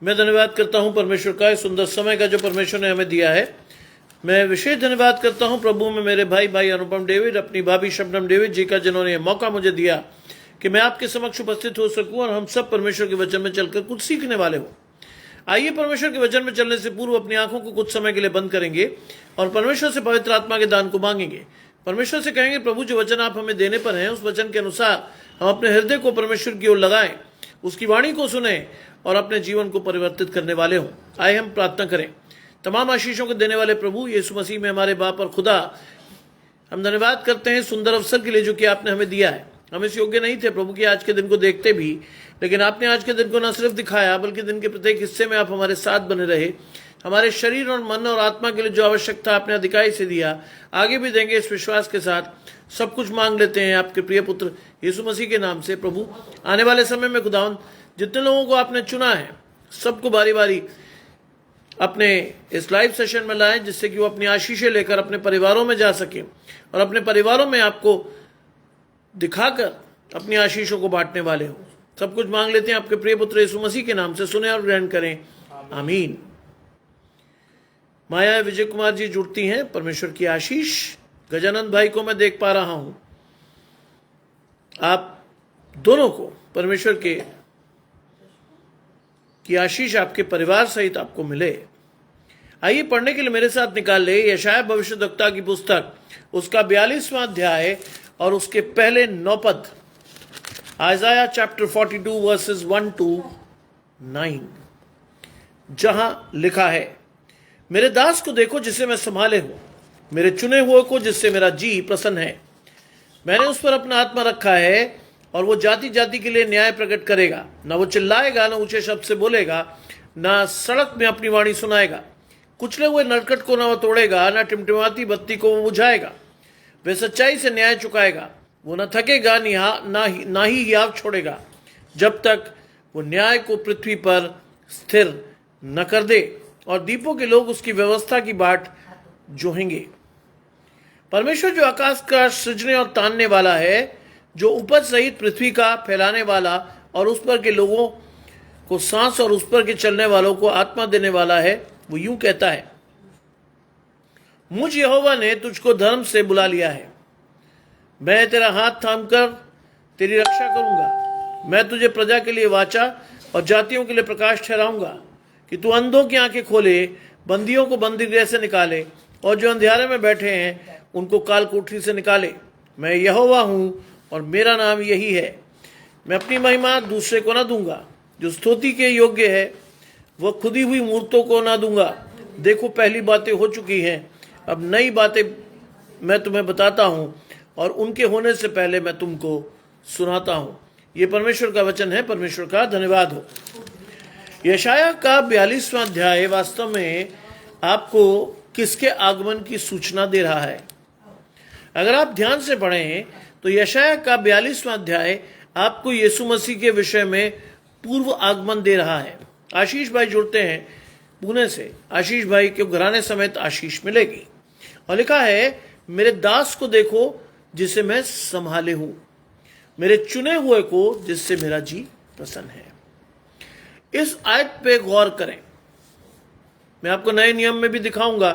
मैं धन्यवाद करता हूं परमेश्वर का इस सुंदर समय का जो परमेश्वर ने हमें दिया है। मैं विशेष धन्यवाद करता हूं प्रभु में मेरे भाई अनुपम डेविड, अपनी भाभी शबनम डेविड जी का, जिन्होंने ये मौका मुझे दिया कि मैं आपके समक्ष उपस्थित हो सकूं और हम सब परमेश्वर के वचन में चलकर कुछ सीखने वाले हो। आइए परमेश्वर के वचन में चलने से पूर्व अपनी आंखों को कुछ समय के लिए बंद करेंगे और परमेश्वर से पवित्र आत्मा के दान को मांगेंगे। परमेश्वर से कहेंगे, प्रभु जो वचन आप हमें देने पर हैं उस वचन के अनुसार हम अपने हृदय को परमेश्वर की ओर लगाएं, उसकी वाणी को सुने और अपने जीवन को परिवर्तित करने वाले हों। आइए हम प्रार्थना करें। तमाम आशीषों को देने वाले प्रभु यीशु मसीह में हमारे बाप और खुदा, हम धन्यवाद करते हैं सुंदर अवसर के लिए जो कि आपने हमें दिया है। हम इस योग्य नहीं थे प्रभु कि आज के दिन को देखते भी, लेकिन आपने आज के दिन को न सिर्फ दिखाया बल्कि दिन के प्रत्येक हिस्से में आप हमारे साथ बने रहे। हमारे शरीर और मन और आत्मा के लिए जो आवश्यकता आपने अधिकाई से दिया, आगे भी देंगे इस विश्वास के साथ। सब कुछ मांग लेते हैं आपके प्रिय पुत्र यीशु मसीह के नाम से। प्रभु आने वाले समय में खुदावंद, जितने लोगों को आपने चुना है सबको बारी बारी अपने इस लाइव सेशन में लाएं, जिससे कि वो अपनी आशीषें लेकर अपने परिवारों में जा सके और अपने परिवारों में आपको दिखाकर अपनी आशीषों को बांटने वाले हो। सब कुछ मांग लेते हैं आपके प्रिय पुत्र यीशु मसीह के नाम से। सुने और ग्रहण करें, आमीन। माया विजय कुमार जी जुड़ती हैं, परमेश्वर की आशीष। गजानंद भाई को मैं देख पा रहा हूं। आप दोनों को परमेश्वर की आशीष आपके परिवार सहित आपको मिले। आइए पढ़ने के लिए मेरे साथ निकाल ले यशायाह भविष्यद्वक्ता की पुस्तक, उसका 42वां अध्याय और उसके पहले 9 पद। आइज़ाया चैप्टर 42 वर्सेस 1 to 9, जहां लिखा है, मेरे दास को देखो जिसे मैं संभाले हूं, मेरे चुने हुए को जिससे मेरा जी प्रसन्न है। मैंने उस पर अपना आत्मा रखा है और वो जाति जाति के लिए न्याय प्रकट करेगा। न वो चिल्लाएगा, न ऊंचे शब्द से बोलेगा, न सड़क में अपनी वाणी सुनाएगा। कुचले हुए नरकट को न वो तोड़ेगा, न टिमटिमाती बत्ती को वो बुझाएगा। वे सच्चाई से न्याय चुकाएगा। वो न थकेगा, ना ही हियाव छोड़ेगा, जब तक वो न्याय को पृथ्वी पर स्थिर न कर दे और दीपों के लोग उसकी व्यवस्था की बाट जोहेंगे। परमेश्वर जो आकाश का सृजने और तानने वाला है, जो उपज सहित पृथ्वी का फैलाने वाला और उस पर के लोगों को सांस और उस पर के चलने वालों को आत्मा देने वाला है, वो यूं कहता है, मुझ यहोवा ने तुझको धर्म से बुला लिया है। मैं तेरा हाथ थामकर तेरी रक्षा करूंगा। मैं तुझे प्रजा के लिए वाचा और जातियों के लिए प्रकाश ठहराऊंगा, कि तू अंधों की आंखें खोले, बंदियों को बंदी गृह से निकाले और जो अंधियारे में बैठे हैं उनको काल कोठरी से निकाले। मैं यहोवा हूं और मेरा नाम यही है। मैं अपनी महिमा दूसरे को ना दूंगा। जो स्तुति के योग्य है वह खुदी हुई मूर्तों को ना दूंगा। देखो पहली बातें हो चुकी हैं, अब नई बातें मैं तुम्हें बताता हूं और उनके होने से पहले मैं तुमको सुनाता हूं। ये परमेश्वर का वचन है। परमेश्वर का धन्यवाद हो। यशायाह का 42वां अध्याय वास्तव में आपको किसके आगमन की सूचना दे रहा है? अगर आप ध्यान से पढ़ें तो यशायाह का 42वां अध्याय आपको यीशु मसीह के विषय में पूर्व आगमन दे रहा है। आशीष भाई जुड़ते हैं पुणे से। आशीष भाई के घराने समेत आशीष मिलेगी। और लिखा है, मेरे दास को देखो जिसे मैं संभाले हूं, मेरे चुने हुए को जिससे मेरा जी प्रसन्न है। इस आयत पे गौर करें। मैं आपको नए नियम में भी दिखाऊंगा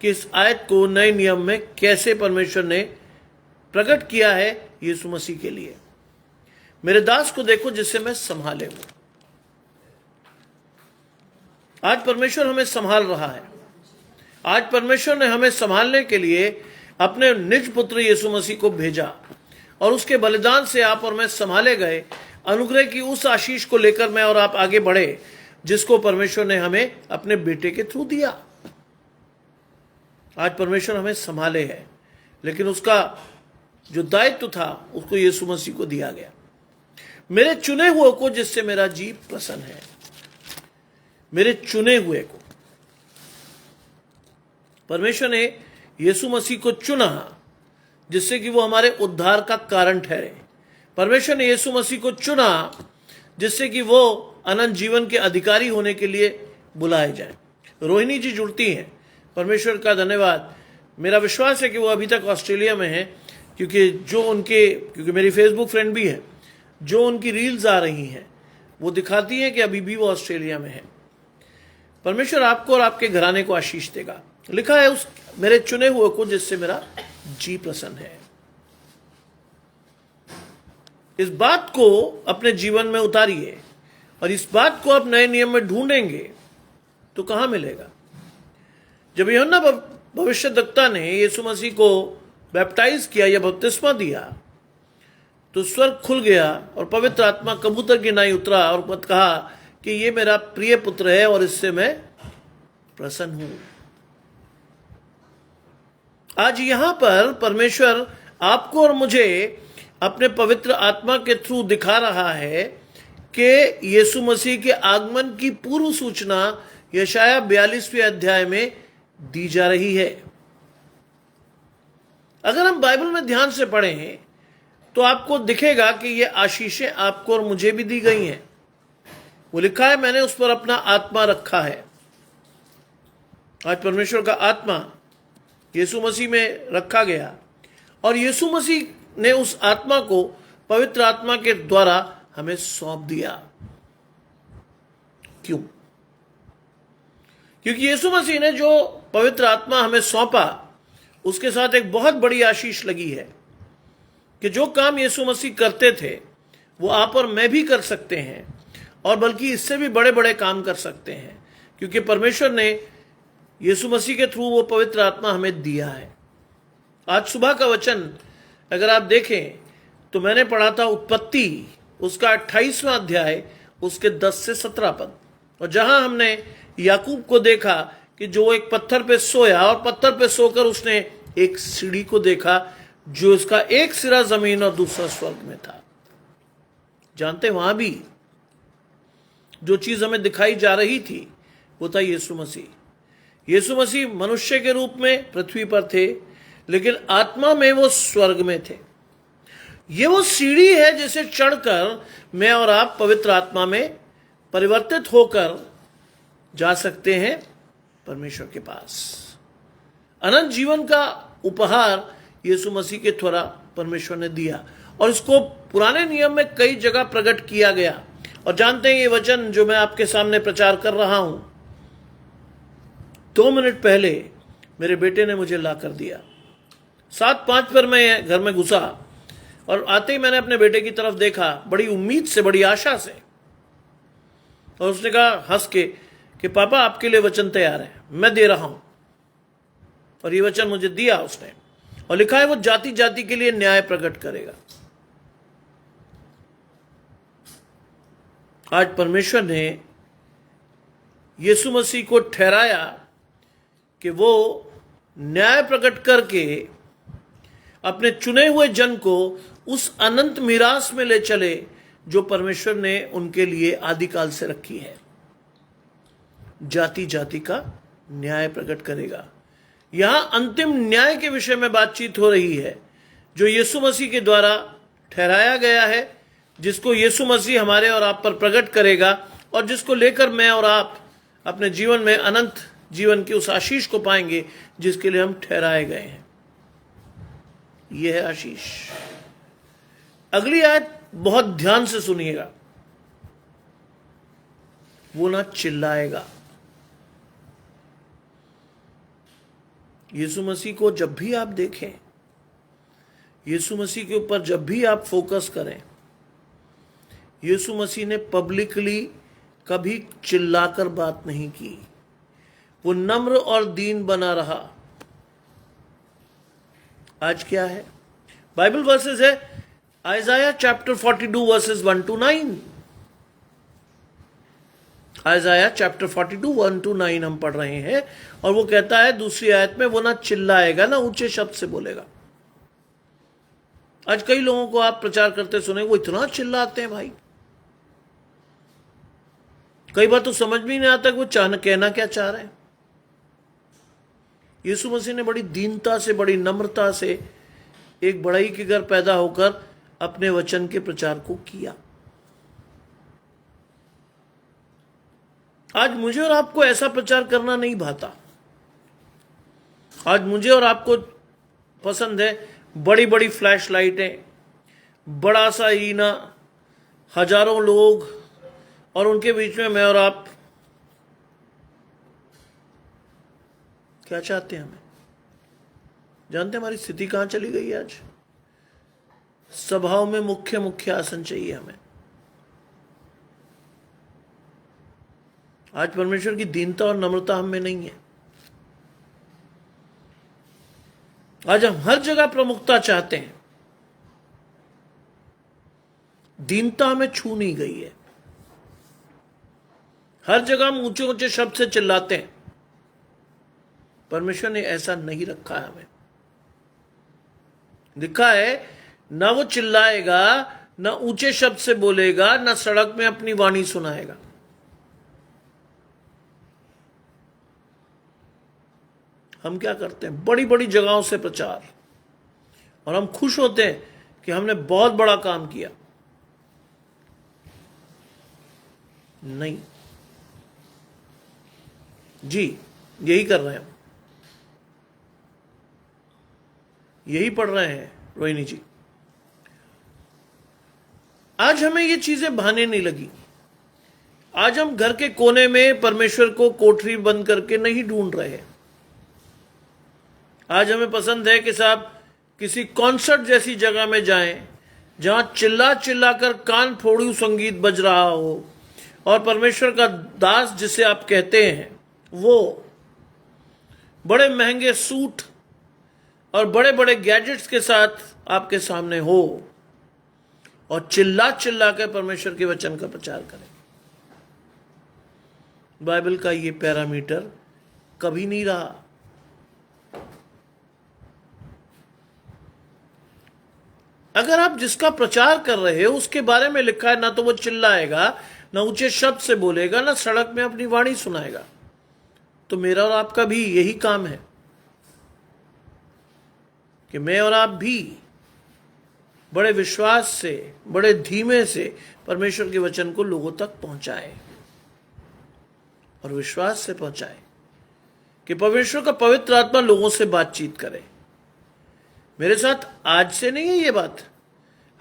कि इस आयत को नए नियम में कैसे परमेश्वर ने प्रकट किया है यीशु मसीह के लिए। मेरे दास को देखो जिससे मैं संभाले हूं। आज परमेश्वर हमें संभाल रहा है। आज परमेश्वर ने हमें संभालने के लिए अपने निज पुत्र यीशु मसीह को भेजा और उसके बलिदान से आप और मैं संभाले गए। अनुग्रह की उस आशीष को लेकर मैं और आप आगे बढ़े, जिसको परमेश्वर ने हमें अपने बेटे के थ्रू दिया। आज परमेश्वर हमें संभाले है, लेकिन उसका जो दायित्व था उसको यीशु मसीह को दिया गया। मेरे चुने हुए को जिससे मेरा जी प्रसन्न है। मेरे चुने हुए को परमेश्वर ने यीशु मसीह को चुना जिससे कि वो हमारे उद्धार का कारण ठहरे। परमेश्वर ने यीशु मसीह को चुना जिससे कि वो अनंत जीवन के अधिकारी होने के लिए बुलाए जाए। रोहिणी जी जुड़ती हैं। परमेश्वर का धन्यवाद। मेरा विश्वास है कि वो अभी तक ऑस्ट्रेलिया में है, क्योंकि मेरी फेसबुक फ्रेंड भी है। जो उनकी रील्स आ रही हैं वो दिखाती हैं कि अभी भी वो ऑस्ट्रेलिया में है। परमेश्वर आपको और आपके घराने को आशीष देगा। लिखा है उस मेरे चुने हुए को जिससे मेरा जी प्रसन्न है। इस बात को अपने जीवन में उतारिए और इस बात को आप नए नियम में ढूंढेंगे तो कहां मिलेगा। जब यूहन्ना भविष्यद्वक्ता ने यीशु मसीह को बैप्टाइज किया या बपतिस्मा दिया तो स्वर्ग खुल गया और पवित्र आत्मा कबूतर की नाई उतरा और मत कहा कि ये मेरा प्रिय पुत्र है और इससे मैं प्रसन्न हूं। आज यहां पर परमेश्वर आपको और मुझे अपने पवित्र आत्मा के थ्रू दिखा रहा है कि यीशु मसीह के आगमन की पूर्व सूचना यशाया 42वें अध्याय में दी जा रही है। अगर हम बाइबल में ध्यान से पढ़ें तो आपको दिखेगा कि ये आशीषें आपको और मुझे भी दी गई हैं। वो लिखा है मैंने उस पर अपना आत्मा रखा है। आज परमेश्वर का आत्मा यीशु मसीह में रखा गया और यीशु मसीह ने उस आत्मा को पवित्र आत्मा के द्वारा हमें सौंप दिया। क्यों? क्योंकि यीशु मसीह ने जो पवित्र आत्मा हमें सौंपा उसके साथ एक बहुत बड़ी आशीष लगी है कि जो काम यीशु मसीह करते थे वो आप और मैं भी कर सकते हैं और बल्कि इससे भी बड़े बड़े काम कर सकते हैं, क्योंकि परमेश्वर ने यीशु मसीह के थ्रू वो पवित्र आत्मा हमें दिया है। आज सुबह का वचन अगर आप देखें तो मैंने पढ़ा था उत्पत्ति उसका 28वां अध्याय उसके 10 से 17 पद, और जहां हमने याकूब को देखा कि जो एक पत्थर पे सोया और पत्थर पे सोकर उसने एक सीढ़ी को देखा जो इसका एक सिरा जमीन और दूसरा स्वर्ग में था। जानते वहां भी जो चीज हमें दिखाई जा रही थी वो था यीशु मसीह। यीशु मसीह मनुष्य के रूप में पृथ्वी पर थे लेकिन आत्मा में वो स्वर्ग में थे। ये वो सीढ़ी है जिसे चढ़कर मैं और आप पवित्र आत्मा में परिवर्तित होकर जा सकते हैं परमेश्वर के पास। अनंत जीवन का उपहार यीशु मसीह के द्वारा परमेश्वर ने दिया और इसको पुराने नियम में कई जगह प्रकट किया गया। और जानते हैं ये वचन जो मैं आपके सामने प्रचार कर रहा हूं 2 मिनट पहले मेरे बेटे ने मुझे ला कर दिया। 7:05 पर मैं घर में घुसा और आते ही मैंने अपने बेटे की तरफ देखा बड़ी उम्मीद से, बड़ी आशा से, और उसने कहा हंस के कि पापा आपके लिए वचन तैयार है, मैं दे रहा हूं। और ये वचन मुझे दिया उसने और लिखा है वो जाति जाति के लिए न्याय प्रकट करेगा। आज परमेश्वर ने यीशु मसीह को ठहराया कि वो न्याय प्रकट करके अपने चुने हुए जन को उस अनंत मीरास में ले चले जो परमेश्वर ने उनके लिए आदिकाल से रखी है। जाति जाति का न्याय प्रकट करेगा। यहां अंतिम न्याय के विषय में बातचीत हो रही है जो यीशु मसीह के द्वारा ठहराया गया है, जिसको यीशु मसीह हमारे और आप पर प्रकट करेगा और जिसको लेकर मैं और आप अपने जीवन में अनंत जीवन की उस आशीष को पाएंगे जिसके लिए हम ठहराए गए हैं। यह है आशीष। अगली आयत बहुत ध्यान से सुनिएगा। वो ना चिल्लाएगा। यीशु मसीह को जब भी आप देखें, यीशु मसीह के ऊपर जब भी आप फोकस करें, यीशु मसीह ने पब्लिकली कभी चिल्लाकर बात नहीं की। वो नम्र और दीन बना रहा। आज क्या है? बाइबल वर्सेस है आइजाया chapter 42 versus 1 to 9। आइजाया chapter 42 1 to 9 हम पढ़ रहे हैं और वो कहता है दूसरी आयत में वो ना चिल्लाएगा ना ऊंचे शब्द से बोलेगा। आज कई लोगों को आप प्रचार करते सुने वो इतना चिल्लाते हैं भाई, कई बार तो समझ भी नहीं आता कि वो कहना क्या चाह रहे हैं। यीशु मसीह ने बड़ी दीनता से, बड़ी नम्रता से एक बड़ाई के घर पैदा होकर अपने वचन के प्रचार को किया। आज मुझे और आपको ऐसा प्रचार करना नहीं भाता। आज मुझे और आपको पसंद है बड़ी बड़ी फ्लैश लाइटें, बड़ा सा ईना, हजारों लोग और उनके बीच में मैं और आप क्या चाहते हैं हमें? जानते हैं हमारी स्थिति कहां चली गई है आज? सभाओं में मुख्य मुख्य आसन चाहिए हमें। आज परमेश्वर की दीनता और नम्रता हम में नहीं है। आज हम हर जगह प्रमुखता चाहते हैं, दीनता हमें छू नहीं गई है। हर जगह हम ऊंचे ऊंचे शब्द से चिल्लाते हैं। परमेश्वर ने ऐसा नहीं रखा है हमें। लिखा है, ना वो चिल्लाएगा, ना ऊंचे शब्द से बोलेगा, ना सड़क में अपनी वाणी सुनाएगा। हम क्या करते हैं? बड़ी बड़ी जगहों से प्रचार, और हम खुश होते हैं कि हमने बहुत बड़ा काम किया। नहीं जी, यही कर रहे हैं हम, यही पढ़ रहे हैं रोहिणी जी। आज हमें ये चीजें भाने नहीं लगी। आज हम घर के कोने में परमेश्वर को कोठरी बंद करके नहीं ढूंढ रहे हैं। आज हमें पसंद है कि साहब किसी कॉन्सर्ट जैसी जगह में जाएं, जहां चिल्ला चिल्ला कर कान फोड़ू संगीत बज रहा हो, और परमेश्वर का दास जिसे आप कहते हैं वो बड़े महंगे सूट और बड़े बड़े गैजेट्स के साथ आपके सामने हो, और चिल्ला चिल्ला कर परमेश्वर के वचन का प्रचार करें। बाइबल का ये पैरामीटर कभी नहीं रहा। अगर आप जिसका प्रचार कर रहे हो उसके बारे में लिखा है, ना तो वो चिल्लाएगा, ना ऊंचे शब्द से बोलेगा, ना सड़क में अपनी वाणी सुनाएगा, तो मेरा और आपका भी यही काम है कि मैं और आप भी बड़े विश्वास से, बड़े धीमे से परमेश्वर के वचन को लोगों तक पहुंचाएं, और विश्वास से पहुंचाएं कि परमेश्वर का पवित्र आत्मा लोगों से बातचीत करे। मेरे साथ आज से नहीं है ये बात,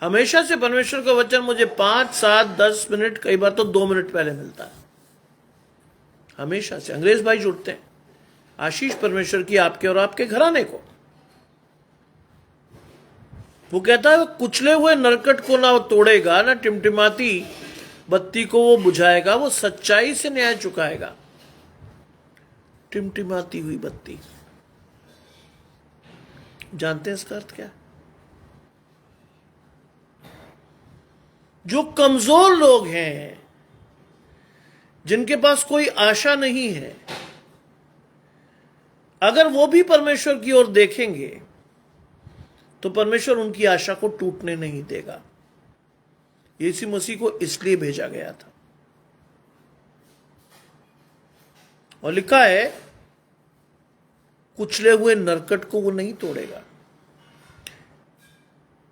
हमेशा से परमेश्वर का वचन मुझे 5, 7, 10 मिनट, कई बार तो 2 मिनट पहले मिलता है। हमेशा से। अंग्रेज भाई जुड़ते हैं, आशीष परमेश्वर की आपके और आपके घराने को। वो कहता है, वो कुचले हुए नरकट को ना वो तोड़ेगा, ना टिमटिमाती बत्ती को वो बुझाएगा, वो सच्चाई से न्याय चुकाएगा। टिमटिमाती हुई बत्ती, जानते हैं इसका अर्थ क्या? जो कमजोर लोग हैं, जिनके पास कोई आशा नहीं है, अगर वो भी परमेश्वर की ओर देखेंगे तो परमेश्वर उनकी आशा को टूटने नहीं देगा। यीशु मसीह को इसलिए भेजा गया था, और लिखा है, कुचले हुए नरकट को वो नहीं तोड़ेगा।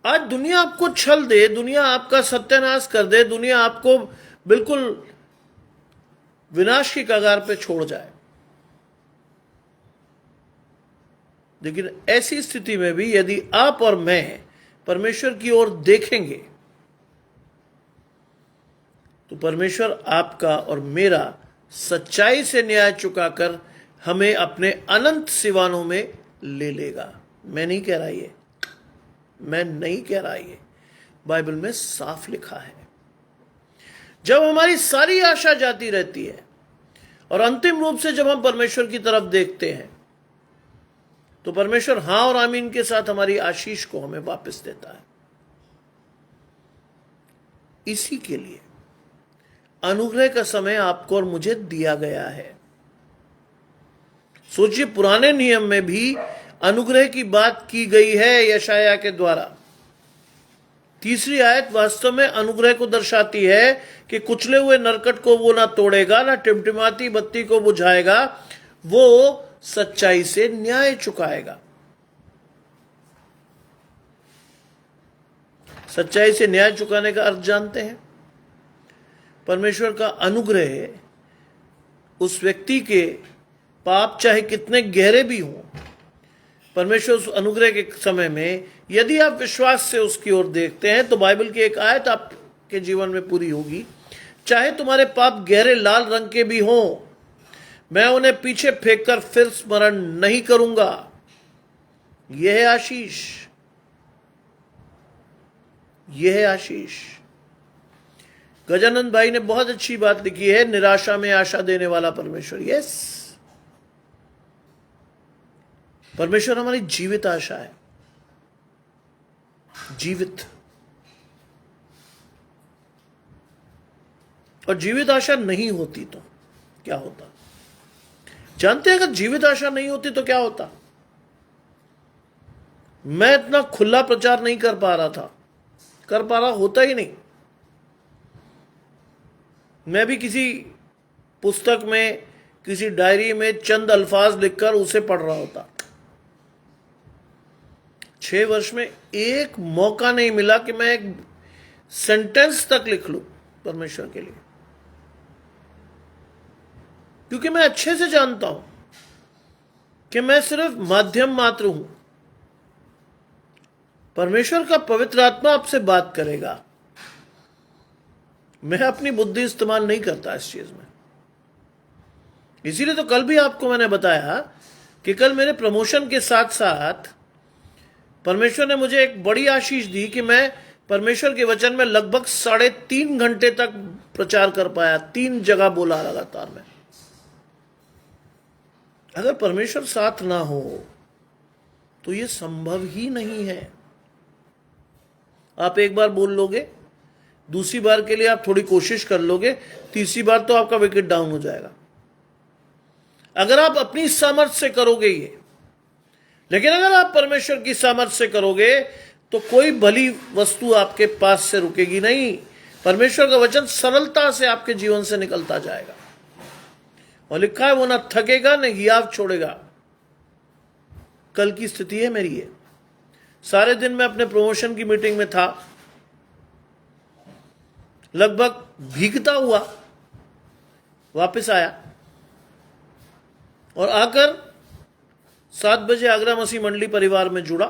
आज दुनिया आपको छल दे, दुनिया आपका सत्यानाश कर दे, दुनिया आपको बिल्कुल विनाश की कगार पे छोड़ जाए, लेकिन ऐसी स्थिति में भी यदि आप और मैं परमेश्वर की ओर देखेंगे तो परमेश्वर आपका और मेरा सच्चाई से न्याय चुकाकर हमें अपने अनंत सिवानों में ले लेगा। मैं नहीं कह रहा ये, मैं नहीं कह रहा ये, बाइबल में साफ लिखा है। जब हमारी सारी आशा जाती रहती है और अंतिम रूप से जब हम परमेश्वर की तरफ देखते हैं तो परमेश्वर हां और आमीन के साथ हमारी आशीष को हमें वापस देता है। इसी के लिए अनुग्रह का समय आपको और मुझे दिया गया है। सोचिए, पुराने नियम में भी अनुग्रह की बात की गई है यशायाह के द्वारा। 3री आयत वास्तव में अनुग्रह को दर्शाती है कि कुचले हुए नरकट को वो ना तोड़ेगा, ना टिमटिमाती बत्ती को बुझाएगा, वो सच्चाई से न्याय चुकाएगा। सच्चाई से न्याय चुकाने का अर्थ जानते हैं? परमेश्वर का अनुग्रह उस व्यक्ति के पाप चाहे कितने गहरे भी हों, परमेश्वर उस अनुग्रह के समय में यदि आप विश्वास से उसकी ओर देखते हैं तो बाइबल की एक आयत आपके जीवन में पूरी होगी। चाहे तुम्हारे पाप गहरे लाल रंग के भी हों, मैं उन्हें पीछे फेंककर फिर स्मरण नहीं करूंगा। यह है आशीष, यह है आशीष। गजानंद भाई ने बहुत अच्छी बात लिखी है, निराशा में आशा देने वाला परमेश्वर। यस, परमेश्वर हमारी जीवित आशा है, जीवित। और जीवित आशा नहीं होती तो क्या होता? जानते हैं, अगर जीवित आशा नहीं होती तो क्या होता? मैं इतना खुला प्रचार नहीं कर पा रहा होता ही नहीं। मैं भी किसी पुस्तक में, किसी डायरी में चंद अल्फाज लिखकर उसे पढ़ रहा होता। 6 वर्ष में एक मौका नहीं मिला कि मैं एक सेंटेंस तक लिख लूं परमेश्वर के लिए, क्योंकि मैं अच्छे से जानता हूं कि मैं सिर्फ माध्यम मात्र हूं। परमेश्वर का पवित्र आत्मा आपसे बात करेगा। मैं अपनी बुद्धि इस्तेमाल नहीं करता इस चीज में। इसीलिए तो कल भी आपको मैंने बताया कि कल मेरे प्रमोशन के साथ साथ परमेश्वर ने मुझे एक बड़ी आशीष दी कि मैं परमेश्वर के वचन में लगभग 3.5 घंटे तक प्रचार कर पाया। 3 जगह बोला लगातार में। अगर परमेश्वर साथ ना हो तो यह संभव ही नहीं है। आप एक बार बोल लोगे, दूसरी बार के लिए आप थोड़ी कोशिश कर लोगे, तीसरी बार तो आपका विकेट डाउन हो जाएगा। अगर आप अपनी सामर्थ्य से करोगे ये, लेकिन अगर आप परमेश्वर की सामर्थ्य से करोगे तो कोई भली वस्तु आपके पास से रुकेगी नहीं। परमेश्वर का वचन सरलता से आपके जीवन से निकलता जाएगा। और लिखा है, वो ना थकेगा न हियाव छोड़ेगा। कल की स्थिति है मेरी ये। सारे दिन मैं अपने प्रमोशन की मीटिंग में था, लगभग भीगता हुआ वापस आया और आकर 7 बजे आगरा मसीह मंडली परिवार में जुड़ा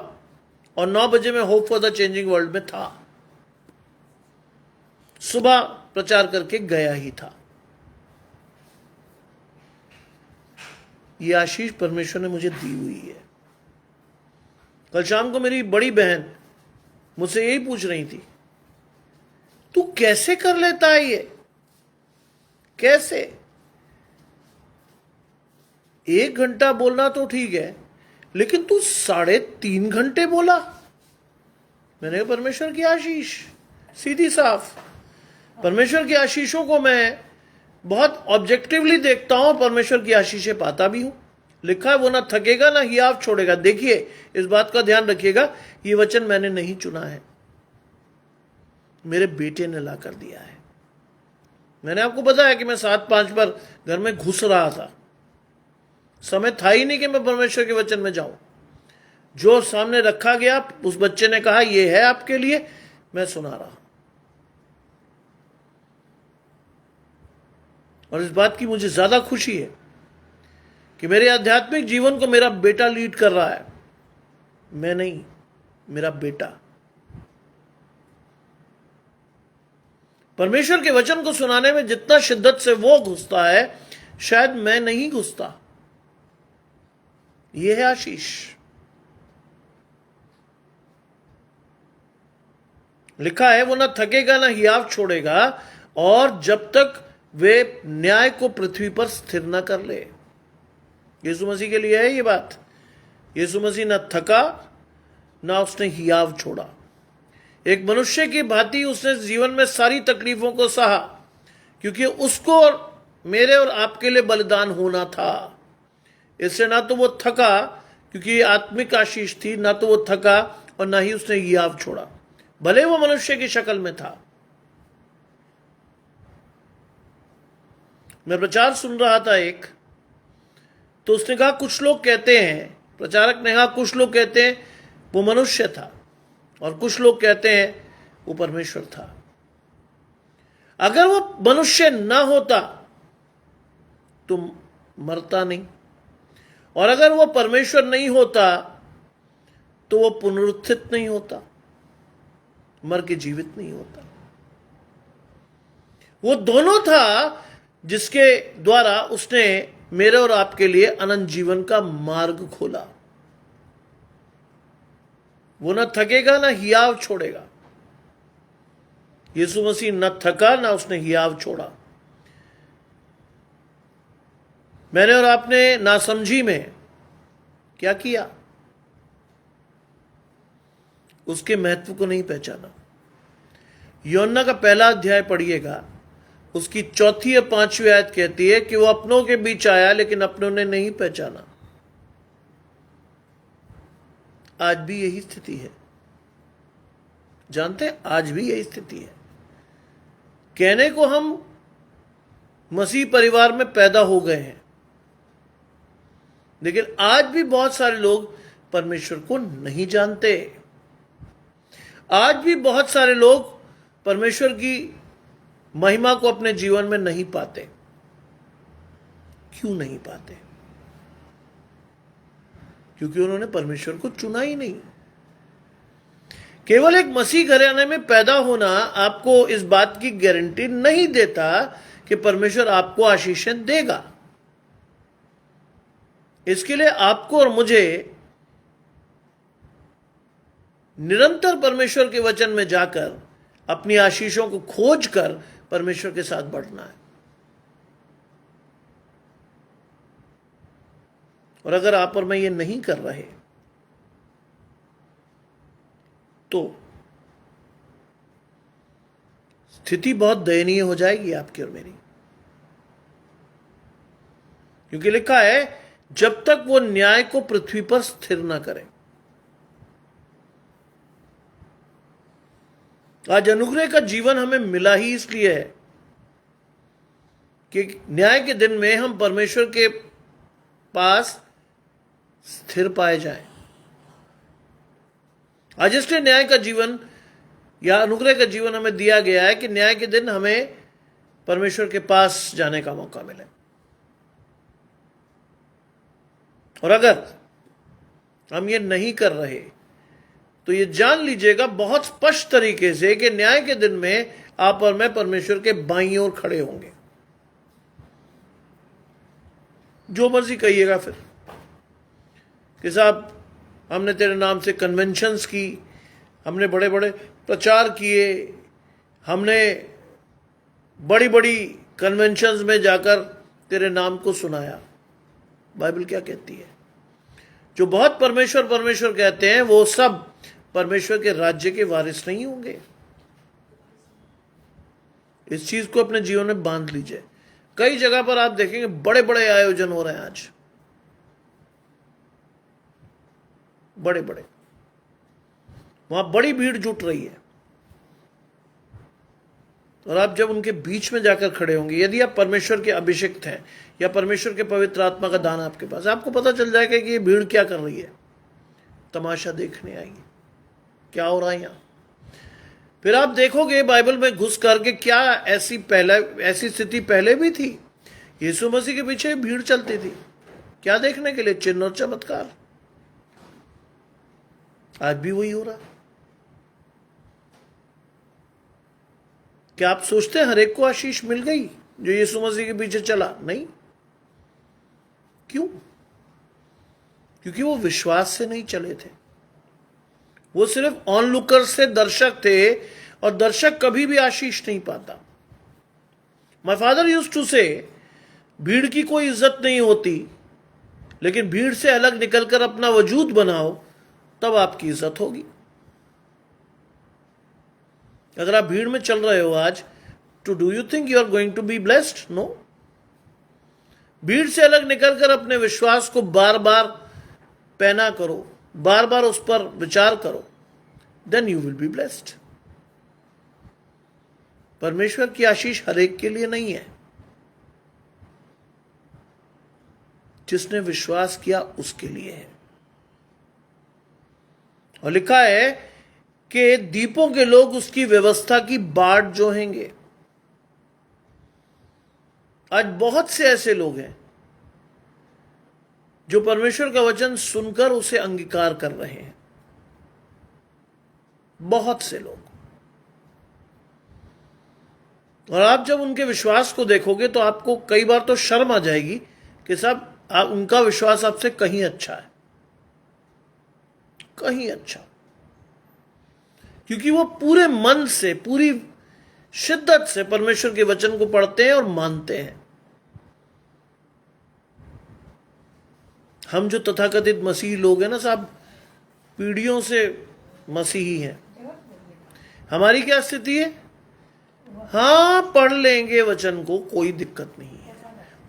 और 9 बजे मैं hope for the changing world में था। सुबह प्रचार करके गया ही था। यह आशीष परमेश्वर ने मुझे दी हुई है। कल शाम को मेरी बड़ी बहन मुझसे यही पूछ रही थी, तू कैसे कर लेता है ये? कैसे? 1 घंटा बोलना तो ठीक है, लेकिन तू 3.5 घंटे बोला। मैंने कहा परमेश्वर की आशीष, सीधी साफ। परमेश्वर की आशीषों को मैं बहुत ऑब्जेक्टिवली देखता हूं, परमेश्वर की आशीषें पाता भी हूं। लिखा है, वो ना थकेगा ना हियाव छोड़ेगा। देखिए, इस बात का ध्यान रखिएगा, ये वचन मैंने नहीं चुना है, मेरे बेटे ने ला कर दिया है। मैंने आपको बताया कि मैं 7-5 पर घर में घुस रहा था। समय था ही नहीं कि मैं परमेश्वर के वचन में जाऊं। जो सामने रखा गया, उस बच्चे ने कहा ये है आपके लिए, मैं सुना रहा। और इस बात की मुझे ज्यादा खुशी है कि मेरे आध्यात्मिक जीवन को मेरा बेटा लीड कर रहा है, मैं नहीं, मेरा बेटा। परमेश्वर के वचन को सुनाने में जितना शिद्दत से वो घुसता है, शायद मैं नहीं घुसता। यह है आशीष। लिखा है, वो ना थकेगा ना हियाव छोड़ेगा, और जब तक वे न्याय को पृथ्वी पर स्थिर न कर ले। यीशु मसीह के लिए है ये बात। यीशु मसीह ना थका ना उसने हियाव छोड़ा। एक मनुष्य की भांति उसने जीवन में सारी तकलीफों को सहा, क्योंकि उसको और मेरे और आपके लिए बलिदान होना था। इससे ना तो वो थका, क्योंकि आत्मिक आशीष थी, ना तो वो थका और ना ही उसने हियाव छोड़ा, भले वो मनुष्य की शक्ल में था। मैं प्रचार सुन रहा था एक, तो उसने कहा कुछ लोग कहते हैं, प्रचारक ने कहा कुछ लोग कहते हैं वो मनुष्य था और कुछ लोग कहते हैं वो परमेश्वर था। अगर वो मनुष्य ना होता तो मरता नहीं, और अगर वो परमेश्वर नहीं होता तो वो पुनरुत्थित नहीं होता, मर के जीवित नहीं होता। वो दोनों था जिसके द्वारा उसने मेरे और आपके लिए अनंत जीवन का मार्ग खोला। वो ना थकेगा ना हियाव छोड़ेगा। यीशु मसीह न थका ना उसने हियाव छोड़ा। मैंने और आपने नासमझी में क्या किया? उसके महत्व को नहीं पहचाना। यूहन्ना का पहला अध्याय पढ़िएगा, उसकी 4 या 5वीं आयत कहती है कि वो अपनों के बीच आया लेकिन अपनों ने नहीं पहचाना। आज भी यही स्थिति है। जानते हैं, आज भी यही स्थिति है। कहने को हम मसीह परिवार में पैदा हो गए हैं, लेकिन आज भी बहुत सारे लोग परमेश्वर को नहीं जानते। आज भी बहुत सारे लोग परमेश्वर की महिमा को अपने जीवन में नहीं पाते। क्यों नहीं पाते? क्योंकि उन्होंने परमेश्वर को चुना ही नहीं। केवल एक मसीह घराने में पैदा होना आपको इस बात की गारंटी नहीं देता कि परमेश्वर आपको आशीषें देगा। इसके लिए आपको और मुझे निरंतर परमेश्वर के वचन में जाकर अपनी आशीषों को खोज कर परमेश्वर के साथ बढ़ना है। और अगर आप और मैं ये नहीं कर रहे तो स्थिति बहुत दयनीय हो जाएगी आपकी और मेरी। क्योंकि लिखा है, जब तक वो न्याय को पृथ्वी पर स्थिर ना करे। आज अनुग्रह का जीवन हमें मिला ही इसलिए है कि न्याय के दिन में हम परमेश्वर के पास स्थिर पाए जाएं। आज इसलिए न्याय का जीवन या अनुग्रह का जीवन हमें दिया गया है कि न्याय के दिन हमें परमेश्वर के पास जाने का मौका मिले। और अगर हम ये नहीं कर रहे तो ये जान लीजिएगा बहुत स्पष्ट तरीके से कि न्याय के दिन में आप और मैं परमेश्वर के बाईं ओर खड़े होंगे। जो मर्जी कहिएगा फिर कि साहब हमने तेरे नाम से कन्वेंशंस की, हमने बड़े बड़े प्रचार किए, हमने बड़ी बड़ी कन्वेंशंस में जाकर तेरे नाम को सुनाया। बाइबल क्या कहती है? जो बहुत परमेश्वर परमेश्वर कहते हैं वो सब परमेश्वर के राज्य के वारिस नहीं होंगे। इस चीज को अपने जीवन में बांध लीजिए। कई जगह पर आप देखेंगे बड़े बड़े आयोजन हो रहे हैं आज, बड़े बड़े, वहां बड़ी भीड़ जुट रही है। और आप जब उनके बीच में जाकर खड़े होंगे, यदि आप परमेश्वर के अभिषिक्त हैं या परमेश्वर के पवित्र आत्मा का दान आपके पास, आपको पता चल जाएगा कि ये भीड़ क्या कर रही है। तमाशा देखने आई, क्या हो रहा है यहां। फिर आप देखोगे बाइबल में घुस करके क्या ऐसी स्थिति पहले भी थी। यीशु मसीह के पीछे भीड़ चलती थी, क्या देखने के लिए? चिन्ह और चमत्कार। आज भी वही हो रहा। क्या आप सोचते हैं हर एक को आशीष मिल गई जो यीशु मसीह के पीछे चला? नहीं। क्यों? क्योंकि वो विश्वास से नहीं चले थे। वो सिर्फ ऑनलुकर से दर्शक थे, और दर्शक कभी भी आशीष नहीं पाता। माय फादर यूज्ड टू से, भीड़ की कोई इज्जत नहीं होती, लेकिन भीड़ से अलग निकलकर अपना वजूद बनाओ, तब आपकी इज्जत होगी। अगर आप भीड़ में चल रहे हो आज, तो do you think you are going to be blessed? No. भीड़ से अलग निकलकर अपने विश्वास को बार बार पहना करो, बार बार उस पर विचार करो, then you will be blessed. परमेश्वर की आशीष हर एक के लिए नहीं है। जिसने विश्वास किया उसके लिए है। और लिखा है कि दीपों के लोग उसकी व्यवस्था की बाट जोहेंगे। आज बहुत से ऐसे लोग हैं जो परमेश्वर का वचन सुनकर उसे अंगीकार कर रहे हैं। बहुत से लोग। और आप जब उनके विश्वास को देखोगे तो आपको कई बार तो शर्म आ जाएगी कि सब उनका विश्वास आपसे कहीं अच्छा है, कहीं अच्छा, क्योंकि वो पूरे मन से, पूरी शिद्दत से परमेश्वर के वचन को पढ़ते हैं और मानते हैं। हम जो तथाकथित मसीही लोग हैं ना साहब, पीढ़ियों से मसीही हैं। हमारी क्या स्थिति है? हाँ, पढ़ लेंगे वचन को, कोई दिक्कत नहीं है,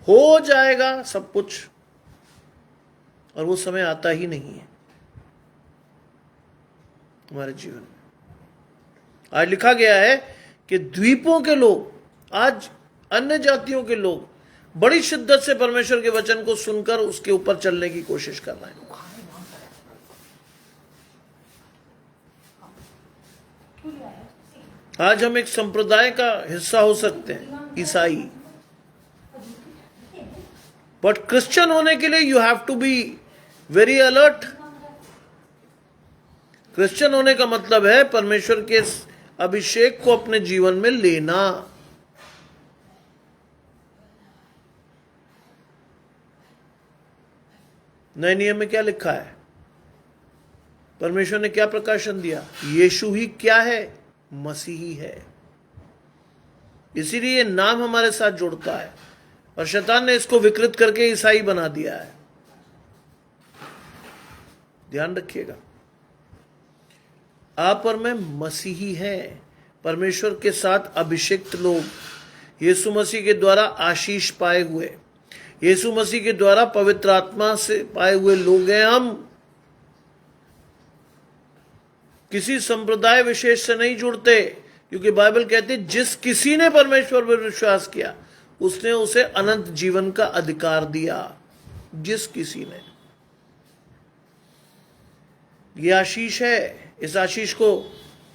हो जाएगा सब कुछ, और वो समय आता ही नहीं है हमारे जीवन में। आज लिखा गया है कि द्वीपों के लोग, आज अन्य जातियों के लोग बड़ी शिद्दत से परमेश्वर के वचन को सुनकर उसके ऊपर चलने की कोशिश कर रहे हैं। आज हम एक संप्रदाय का हिस्सा हो सकते हैं, ईसाई, बट क्रिश्चियन होने के लिए you have to be very alert. Christian होने का मतलब है परमेश्वर के अभिषेक को अपने जीवन में लेना। नए नियम में क्या लिखा है? परमेश्वर ने क्या प्रकाशन दिया? यीशु ही क्या है? मसीही है। इसीलिए नाम हमारे साथ जुड़ता है, और शैतान ने इसको विकृत करके ईसाई बना दिया है। ध्यान रखिएगा, आप और मैं मसीही हैं, परमेश्वर के साथ अभिषिक्त लोग, यीशु मसीह के द्वारा आशीष पाए हुए, यीशु मसीह के द्वारा पवित्र आत्मा से पाए हुए लोग हैं हम। किसी संप्रदाय विशेष से नहीं जुड़ते, क्योंकि बाइबल कहती है जिस किसी ने परमेश्वर पर विश्वास किया उसने उसे अनंत जीवन का अधिकार दिया। जिस किसी ने, ये आशीष है, इस आशीष को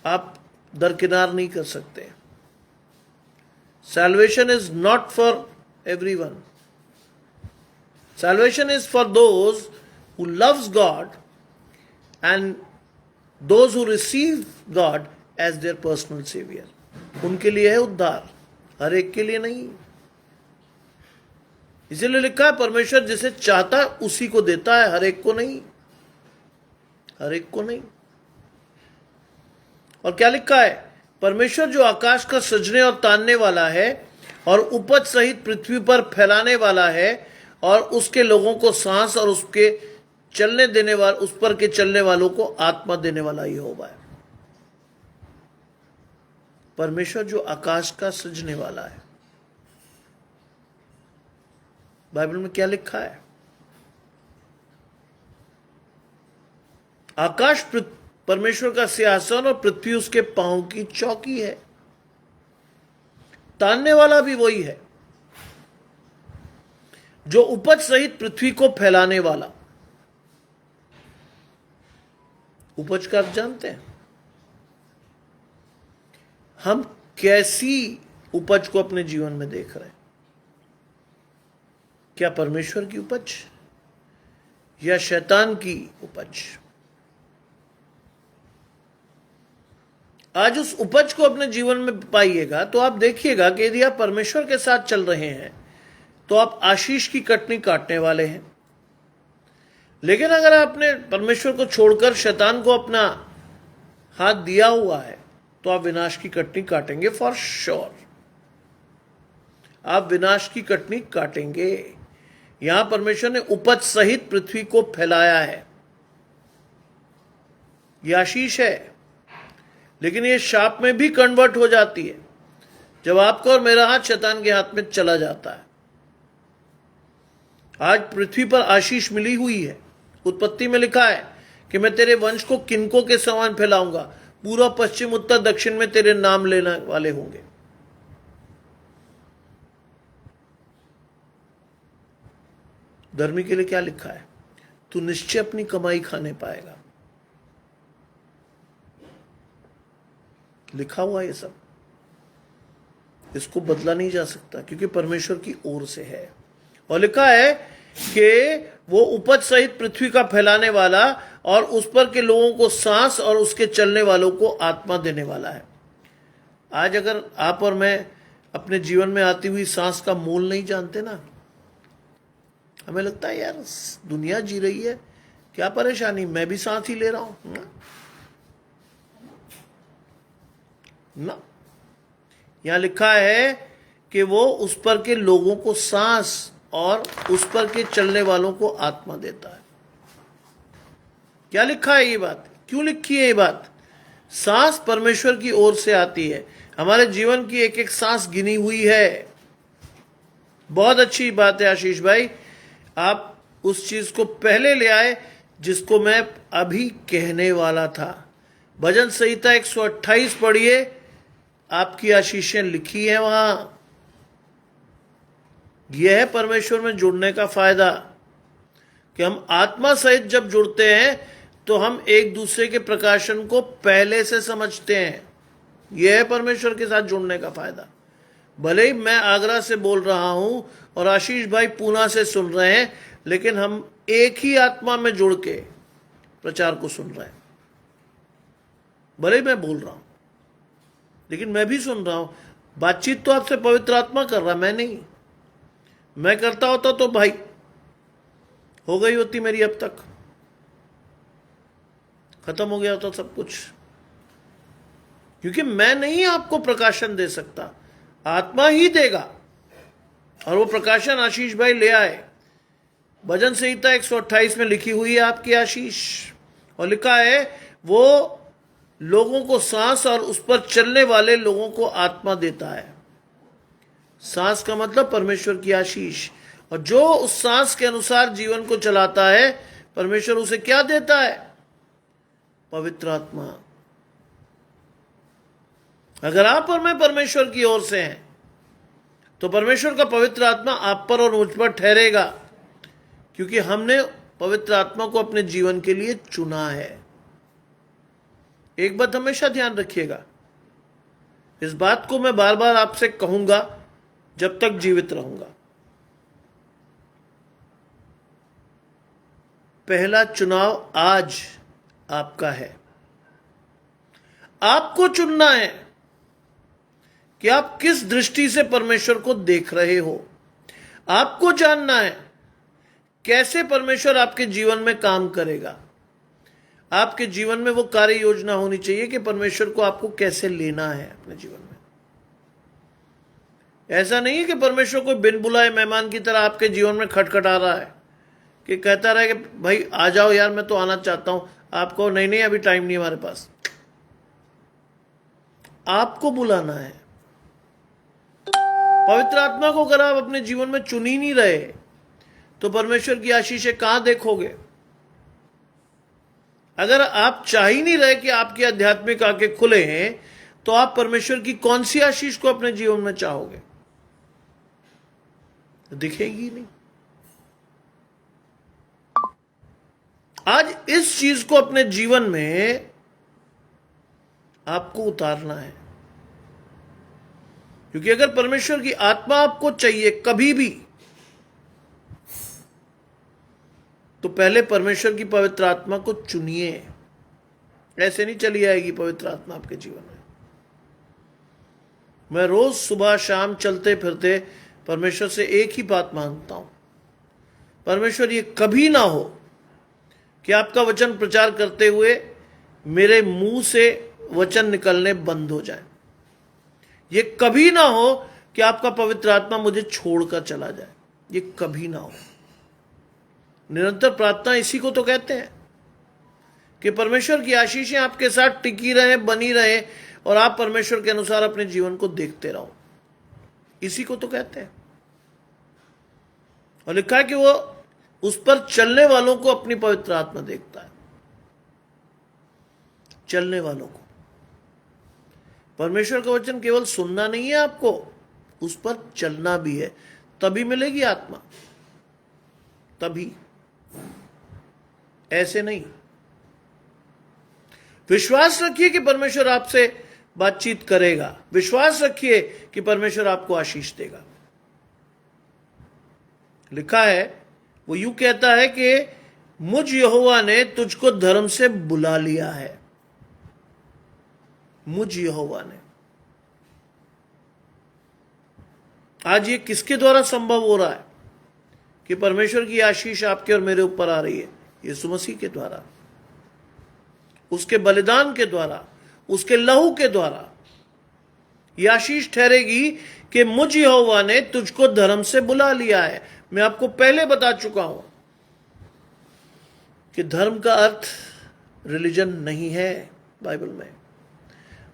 आप दरकिनार नहीं कर सकते। Salvation is not for everyone. Salvation is for those who loves God and those who receive God as their personal savior. उनके लिए है उद्धार, हर एक के लिए नहीं। इसीलिए लिखा है परमेश्वर जिसे चाहता है उसी को देता है, हर एक को नहीं, हर एक को नहीं। और क्या लिखा है? परमेश्वर जो आकाश का सजने और तानने वाला है और उपज सहित पृथ्वी पर फैलाने वाला है और उसके लोगों को सांस और उसके चलने देने वाले, उस पर के चलने वालों को आत्मा देने वाला यहोवा है। परमेश्वर जो आकाश का सजने वाला है, बाइबल में क्या लिखा है? आकाश परमेश्वर का सिंहासन और पृथ्वी उसके पांव की चौकी है। तानने वाला भी वही है, जो उपज सहित पृथ्वी को फैलाने वाला। उपज का आप जानते हैं? हम कैसी उपज को अपने जीवन में देख रहे हैं? क्या परमेश्वर की उपज या शैतान की उपज? आज उस उपज को अपने जीवन में पाइएगा तो आप देखिएगा कि यदि आप परमेश्वर के साथ चल रहे हैं तो आप आशीष की कटनी काटने वाले हैं। लेकिन अगर आपने परमेश्वर को छोड़कर शैतान को अपना हाथ दिया हुआ है तो आप विनाश की कटनी काटेंगे, फॉर श्योर। आप विनाश की कटनी काटेंगे। यहां परमेश्वर ने उपज सहित पृथ्वी को फैलाया है, यह आशीष है। लेकिन ये शाप में भी कन्वर्ट हो जाती है जब आपका और मेरा हाथ शैतान के हाथ में चला जाता है। आज पृथ्वी पर आशीष मिली हुई है। उत्पत्ति में लिखा है कि मैं तेरे वंश को किनको के समान फैलाऊंगा, पूर्व पश्चिम उत्तर दक्षिण में तेरे नाम लेने वाले होंगे। धर्मी के लिए क्या लिखा है? तू निश्चय अपनी कमाई खाने पाएगा। लिखा हुआ ये सब, इसको बदला नहीं जा सकता क्योंकि परमेश्वर की ओर से है। और लिखा है कि वो उपज सहित पृथ्वी का फैलाने वाला और उस पर के लोगों को सांस और उसके चलने वालों को आत्मा देने वाला है। आज अगर आप और मैं अपने जीवन में आती हुई सांस का मोल नहीं जानते ना, हमें लगता है यार दुनिया जी रही है, क्या परेशानी, मैं भी सांस ही ले रहा हूं ना। यहां लिखा है कि वो उस पर के लोगों को सांस और उस पर के चलने वालों को आत्मा देता है। क्या लिखा है ये बात, क्यों लिखी है ये बात? सांस परमेश्वर की ओर से आती है, हमारे जीवन की एक एक सांस गिनी हुई है। बहुत अच्छी बात है आशीष भाई, आप उस चीज को पहले ले आए जिसको मैं अभी कहने वाला था। भजन संहिता 128 पढ़िए, आपकी आशीषें लिखी है वहां। यह है परमेश्वर में जुड़ने का फायदा, कि हम आत्मा सहित जब जुड़ते हैं तो हम एक दूसरे के प्रकाशन को पहले से समझते हैं। यह है परमेश्वर के साथ जुड़ने का फायदा। भले ही मैं आगरा से बोल रहा हूं और आशीष भाई पूना से सुन रहे हैं, लेकिन हम एक ही आत्मा में जुड़ के प्रचार को सुन रहे हैं। भले ही मैं बोल रहा हूं, लेकिन मैं भी सुन रहा हूं। बातचीत तो आपसे पवित्र आत्मा कर रहा, मैं नहीं। मैं करता होता तो भाई हो गई होती मेरी अब तक, खत्म हो गया होता सब कुछ। क्योंकि मैं नहीं आपको प्रकाशन दे सकता, आत्मा ही देगा। और वो प्रकाशन आशीष भाई ले आए। भजन संहिता 128 में लिखी हुई है आपकी आशीष, और लिखा है वो लोगों को सांस और उस पर चलने वाले लोगों को आत्मा देता है। सांस का मतलब परमेश्वर की आशीष, और जो उस सांस के अनुसार जीवन को चलाता है, परमेश्वर उसे क्या देता है? पवित्र आत्मा। अगर आप और मैं परमेश्वर की ओर से हैं तो परमेश्वर का पवित्र आत्मा आप पर और मुझ पर ठहरेगा, क्योंकि हमने पवित्र आत्मा को अपने जीवन के लिए चुना है। एक बात हमेशा ध्यान रखिएगा, इस बात को मैं बार बार आपसे कहूंगा जब तक जीवित रहूंगा। पहला चुनाव आज आपका है। आपको चुनना है कि आप किस दृष्टि से परमेश्वर को देख रहे हो। आपको जानना है कैसे परमेश्वर आपके जीवन में काम करेगा। आपके जीवन में वो कार्य योजना होनी चाहिए कि परमेश्वर को आपको कैसे लेना है अपने जीवन में। ऐसा नहीं है कि परमेश्वर को बिन बुलाए मेहमान की तरह आपके जीवन में खटखटा रहा है, कि कहता रहे कि भाई आ जाओ यार, मैं तो आना चाहता हूं। आपको नहीं नहीं अभी टाइम नहीं हमारे पास। आपको बुलाना है। पवित्र आत्मा को अगर आप अपने जीवन में चुन ही नहीं रहे तो परमेश्वर की आशीषें कहां देखोगे? अगर आप चाह ही नहीं रहे कि आपकी आध्यात्मिक आंखें खुले हैं, तो आप परमेश्वर की कौन सी आशीष को अपने जीवन में चाहोगे? दिखेगी नहीं। आज इस चीज को अपने जीवन में आपको उतारना है, क्योंकि अगर परमेश्वर की आत्मा आपको चाहिए कभी भी, तो पहले परमेश्वर की पवित्र आत्मा को चुनिए। ऐसे नहीं चली आएगी पवित्र आत्मा आपके जीवन में। मैं रोज सुबह शाम चलते फिरते परमेश्वर से एक ही बात मांगता हूं, परमेश्वर ये कभी ना हो कि आपका वचन प्रचार करते हुए मेरे मुंह से वचन निकलने बंद हो जाए। ये कभी ना हो कि आपका पवित्र आत्मा मुझे छोड़कर चला जाए। ये कभी ना हो। निरंतर प्रार्थना इसी को तो कहते हैं कि परमेश्वर की आशीषें आपके साथ टिकी रहे, बनी रहे, और आप परमेश्वर के अनुसार अपने जीवन को देखते रहो। इसी को तो कहते हैं। और लिखा है कि वो उस पर चलने वालों को अपनी पवित्र आत्मा देखता है। चलने वालों को। परमेश्वर का वचन केवल सुनना नहीं है आपको, उस पर चलना भी है, तभी मिलेगी आत्मा। तभी, ऐसे नहीं। विश्वास रखिए कि परमेश्वर आपसे बातचीत करेगा। विश्वास रखिए कि परमेश्वर आपको आशीष देगा। लिखा है, वो यूं कहता है कि मुझ यहोवा ने तुझको धर्म से बुला लिया है। मुझ यहोवा ने। आज ये किसके द्वारा संभव हो रहा है कि परमेश्वर की आशीष आपके और मेरे ऊपर आ रही है यीशु मसीह के द्वारा, उसके बलिदान के द्वारा, उसके लहू के द्वारा। यह आशीष ठहरेगी कि मुझ यहोवा ने तुझको धर्म से बुला लिया है। मैं आपको पहले बता चुका हूं कि धर्म का अर्थ रिलीजन नहीं है बाइबल में।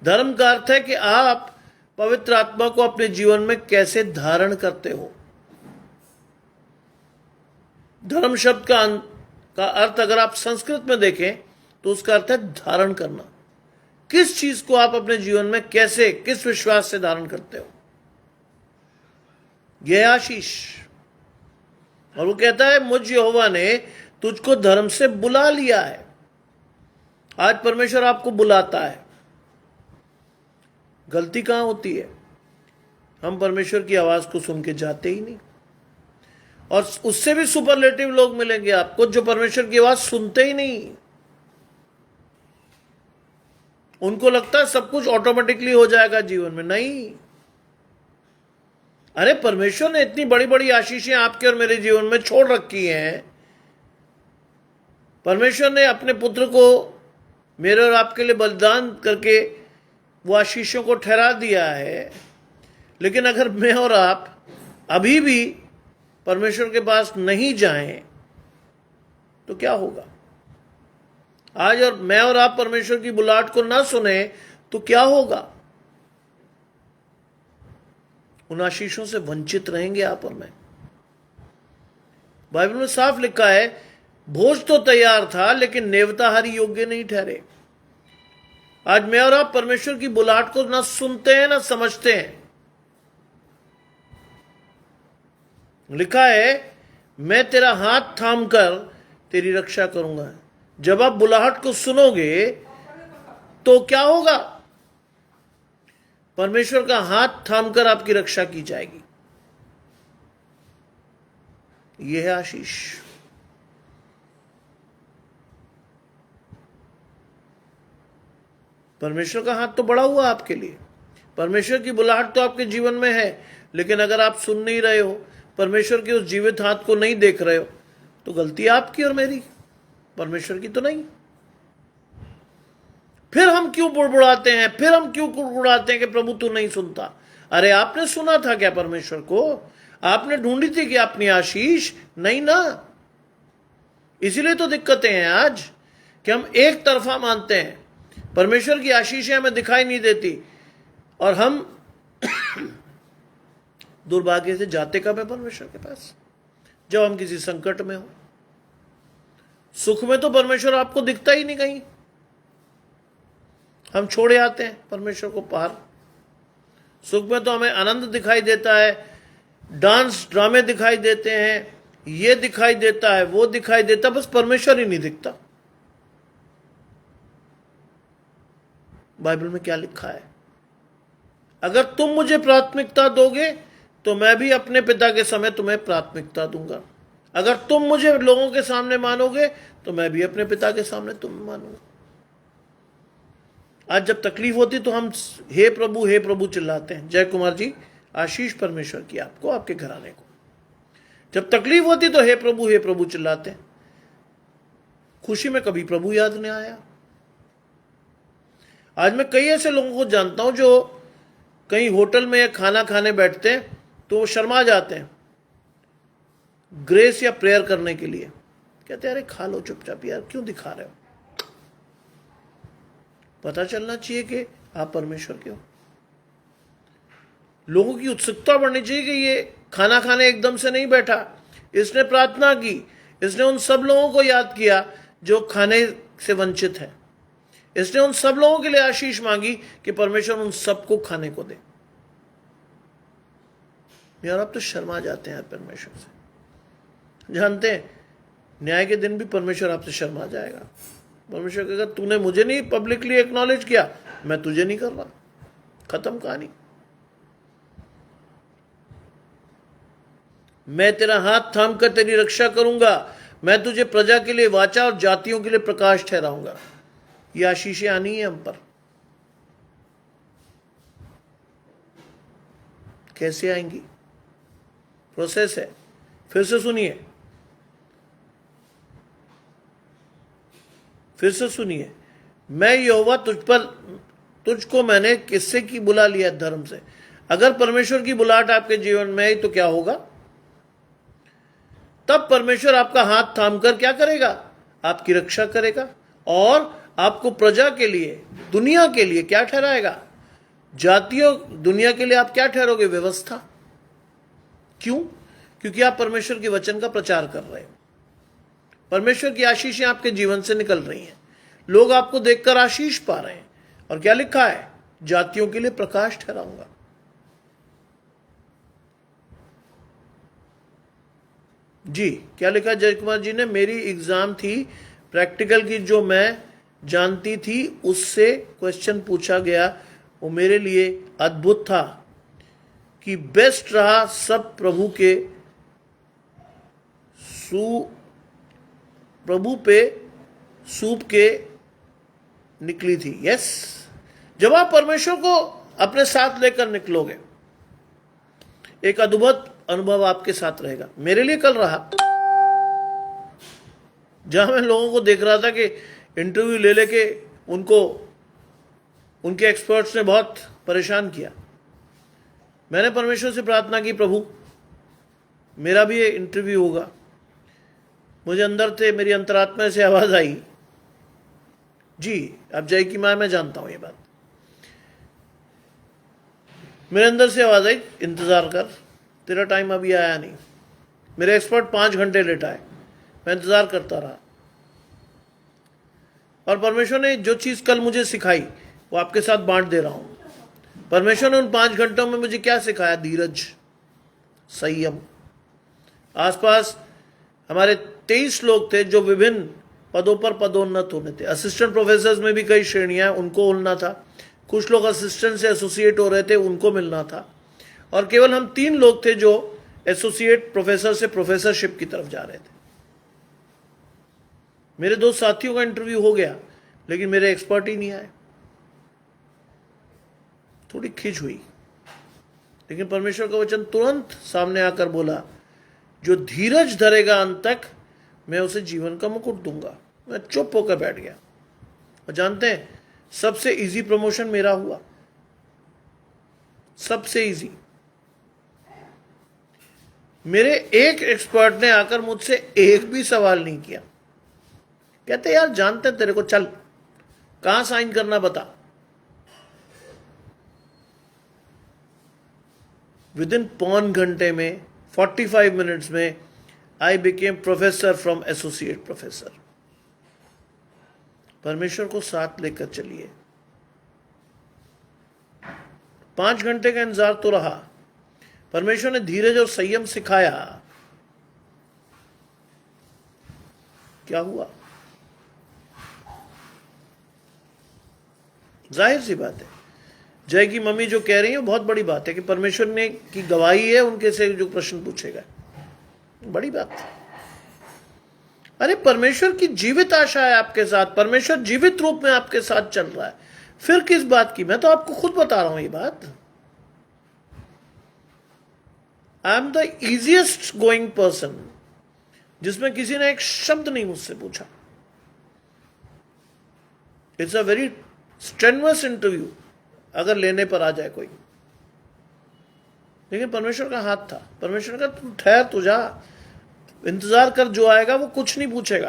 धर्म का अर्थ है कि आप पवित्र आत्मा को अपने जीवन में कैसे धारण करते हो। धर्म शब्द का अर्थ अगर आप संस्कृत में देखें तो उसका अर्थ है धारण करना। किस चीज को आप अपने जीवन में कैसे, किस विश्वास से धारण करते हो, यह आशीष। और वो कहता है मुझ यहोवा ने तुझको धर्म से बुला लिया है। आज परमेश्वर आपको बुलाता है। गलती कहां होती है? हम परमेश्वर की आवाज को सुन के जाते ही नहीं। और उससे भी सुपरलेटिव लोग मिलेंगे आपको जो परमेश्वर की आवाज सुनते ही नहीं। उनको लगता है सब कुछ ऑटोमेटिकली हो जाएगा जीवन में। नहीं, अरे परमेश्वर ने इतनी बड़ी बड़ी आशीषें आपके और मेरे जीवन में छोड़ रखी हैं। परमेश्वर ने अपने पुत्र को मेरे और आपके लिए बलिदान करके वो आशीषों को ठहरा दिया है। लेकिन अगर मैं और आप अभी भी परमेश्वर के पास नहीं जाएं तो क्या होगा? आज और मैं और आप परमेश्वर की बुलाहट को ना सुने तो क्या होगा? उन आशीषों से वंचित रहेंगे आप और मैं। बाइबल में साफ लिखा है भोज तो तैयार था लेकिन नेवताहारी योग्य नहीं ठहरे। आज मैं और आप परमेश्वर की बुलाहट को ना सुनते हैं ना समझते हैं। लिखा है मैं तेरा हाथ थाम कर तेरी रक्षा करूंगा। जब आप बुलाहट को सुनोगे तो क्या होगा? परमेश्वर का हाथ थामकर आपकी रक्षा की जाएगी। यह है आशीष। परमेश्वर का हाथ तो बढ़ा हुआ आपके लिए। परमेश्वर की बुलाहट तो आपके जीवन में है, लेकिन अगर आप सुन नहीं रहे हो, परमेश्वर के उस जीवित हाथ को नहीं देख रहे हो, तो गलती आपकी और मेरी, परमेश्वर की तो नहीं। फिर हम क्यों बुड़बुड़ाते हैं, फिर हम क्यों कुड़कुड़ाते हैं कि प्रभु तू नहीं सुनता? अरे आपने सुना था क्या परमेश्वर को? आपने ढूंढी थी कि अपनी आशीष? नहीं ना। इसीलिए तो दिक्कतें हैं आज कि हम एक तरफा मानते हैं। परमेश्वर की आशीषें हमें दिखाई नहीं देती और हम दुर्भाग्य से जाते कब है परमेश्वर के पास? जब हम किसी संकट में हो। सुख में तो परमेश्वर आपको दिखता ही नहीं कहीं। हम छोड़े आते हैं परमेश्वर को पार। सुख में तो हमें आनंद दिखाई देता है, डांस ड्रामे दिखाई देते हैं, ये दिखाई देता है, वो दिखाई देता, बस परमेश्वर ही नहीं दिखता। बाइबल में क्या लिखा है? अगर तुम मुझे प्राथमिकता दोगे तो मैं भी अपने पिता के समय तुम्हें प्राथमिकता दूंगा। अगर तुम मुझे लोगों के सामने मानोगे तो मैं भी अपने पिता के सामने तुम्हें मानूंगा। आज जब तकलीफ होती तो हम हे प्रभु चिल्लाते हैं। जय कुमार जी, आशीष परमेश्वर की आपको, आपके घराने को। जब तकलीफ होती तो हे प्रभु चिल्लाते हैं। खुशी में कभी प्रभु याद नहीं आया। आज मैं कई ऐसे लोगों को जानता हूं जो कहीं होटल में या खाना खाने बैठते हैं तो वो शर्मा जाते हैं ग्रेस या प्रेयर करने के लिए। कहते हैं अरे खा लो चुपचाप यार, क्यों दिखा रहे हो? पता चलना चाहिए कि आप परमेश्वर के हो। लोगों की उत्सुकता बढ़नी चाहिए कि ये खाना खाने एकदम से नहीं बैठा, इसने प्रार्थना की, इसने उन सब लोगों को याद किया जो खाने से वंचित है, इसने उन सब लोगों के लिए आशीष मांगी कि परमेश्वर उन सबको खाने को दे। यार आप तो शर्मा जाते हैं परमेश्वर से। जानते हैं न्याय के दिन भी परमेश्वर आपसे शर्मा जाएगा। परमेश्वर कहेगा तूने मुझे नहीं पब्लिकली एक्नॉलेज किया, मैं तुझे नहीं कर रहा। खत्म कहानी। मैं तेरा हाथ थाम कर तेरी रक्षा करूंगा, मैं तुझे प्रजा के लिए वाचा और जातियों के लिए प्रकाश ठहराऊंगा। ये आशीषें आनी है हम पर। कैसे आएंगी? प्रोसेस है। फिर से सुनिए, फिर से सुनिए, मैं यहोवा तुझको मैंने किससे की बुला लिया? धर्म से। अगर परमेश्वर की बुलाहट आपके जीवन में है तो क्या होगा? तब परमेश्वर आपका हाथ थामकर क्या करेगा? आपकी रक्षा करेगा और आपको प्रजा के लिए, दुनिया के लिए क्या ठहराएगा? जातियों, दुनिया के लिए आप क्या ठहरोगे? व्यवस्था। क्यों? क्योंकि आप परमेश्वर के वचन का प्रचार कर रहे हो। परमेश्वर की आशीषें आपके जीवन से निकल रही हैं, लोग आपको देखकर आशीष पा रहे हैं। और क्या लिखा है? जातियों के लिए प्रकाश ठहराऊंगा। जी, क्या लिखा जय कुमार जी ने? मेरी एग्जाम थी प्रैक्टिकल की, जो मैं जानती थी उससे क्वेश्चन पूछा गया, वो मेरे लिए अद्भुत था कि बेस्ट रहा। सब प्रभु पे सूप के निकली थी। यस, जब आप परमेश्वर को अपने साथ लेकर निकलोगे, एक अद्भुत अनुभव आपके साथ रहेगा। मेरे लिए कल रहा, जहां मैं लोगों को देख रहा था कि इंटरव्यू ले लेके उनके एक्सपर्ट्स ने बहुत परेशान किया। मैंने परमेश्वर से प्रार्थना की, प्रभु मेरा भी ये इंटरव्यू होगा। मुझे अंदर से, मेरी अंतरात्मा से आवाज आई, जी अब जय की मां, मैं जानता हूं ये बात। मेरे अंदर से आवाज आई, इंतजार कर, तेरा टाइम अभी आया नहीं। मेरे एक्सपर्ट 5 घंटे लेट आए, मैं इंतजार करता रहा। और परमेश्वर ने जो चीज कल मुझे सिखाई वो आपके साथ बांट दे रहा हूं। परमेश्वर ने उन 5 घंटों में मुझे क्या सिखाया? धीरज, संयम। आसपास हमारे 23 लोग थे जो विभिन्न पदों पर पदोन्नत होने थे। असिस्टेंट प्रोफेसर में भी कई श्रेणियां, उनको होना था। कुछ लोग असिस्टेंट से एसोसिएट हो रहे थे, उनको मिलना था। और केवल हम 3 लोग थे जो एसोसिएट प्रोफेसर से प्रोफेसरशिप की तरफ जा रहे थे। मेरे 2 साथियों का इंटरव्यू हो गया, लेकिन मेरे एक्सपर्ट ही नहीं आए। थोड़ी खिंच हुई, लेकिन परमेश्वर का वचन तुरंत सामने आकर बोला, जो धीरज धरेगा अंत तक, मैं उसे जीवन का मुकुट दूंगा। मैं चुप होकर बैठ गया। और जानते हैं, सबसे इजी प्रमोशन मेरा हुआ, सबसे इजी। मेरे एक एक्सपर्ट ने आकर मुझसे एक भी सवाल नहीं किया। कहते यार जानते तेरे को, चल कहां साइन करना बता। विदिन 5 घंटे में, 45 मिनट्स में, I became professor from associate professor. परमेश्वर को साथ लेकर चलिए। 5 घंटे का इंतजार तो रहा, परमेश्वर ने धीरज और संयम सिखाया। क्या हुआ? जाहिर सी बात है, जय की मम्मी जो कह रही है बहुत बड़ी बात है कि परमेश्वर ने की गवाही है उनके से जो प्रश्न पूछेगा, बड़ी बात है। अरे परमेश्वर की जीवित आशा है आपके साथ, परमेश्वर जीवित रूप में आपके साथ चल रहा है, फिर किस बात की? मैं तो आपको खुद बता रहा हूं ये बात। I am the easiest going person, जिसमें किसी ने एक शब्द नहीं मुझसे पूछा। It's a very strenuous interview अगर लेने पर आ जाए कोई, लेकिन परमेश्वर का हाथ था। परमेश्वर का तू ठहर, तू जा, इंतजार कर, जो आएगा वो कुछ नहीं पूछेगा।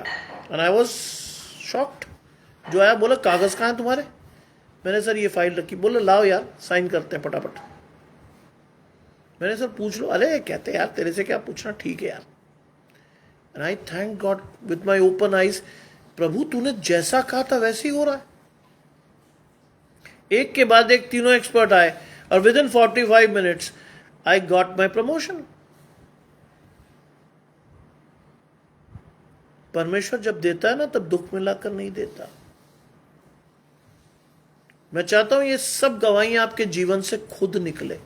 And I was shocked. जो आया बोला, कागज कहां है तुम्हारे? मैंने सर ये फाइल रखी। बोले लाओ यार, साइन करते हैं फटाफट। मैंने सर पूछ लो। अरे कहते यार तेरे से क्या पूछना, ठीक है यार। And I thank God with my open eyes, प्रभु तूने जैसा कहा था वैसे ही हो रहा है। एक के बाद एक तीनों एक्सपर्ट आए और with in 45 minutes I got my promotion. परमेश्वर जब देता है ना, तब दुख मिलाकर नहीं देता। मैं चाहता हूं ये सब गवाहियां आपके जीवन से खुद निकले।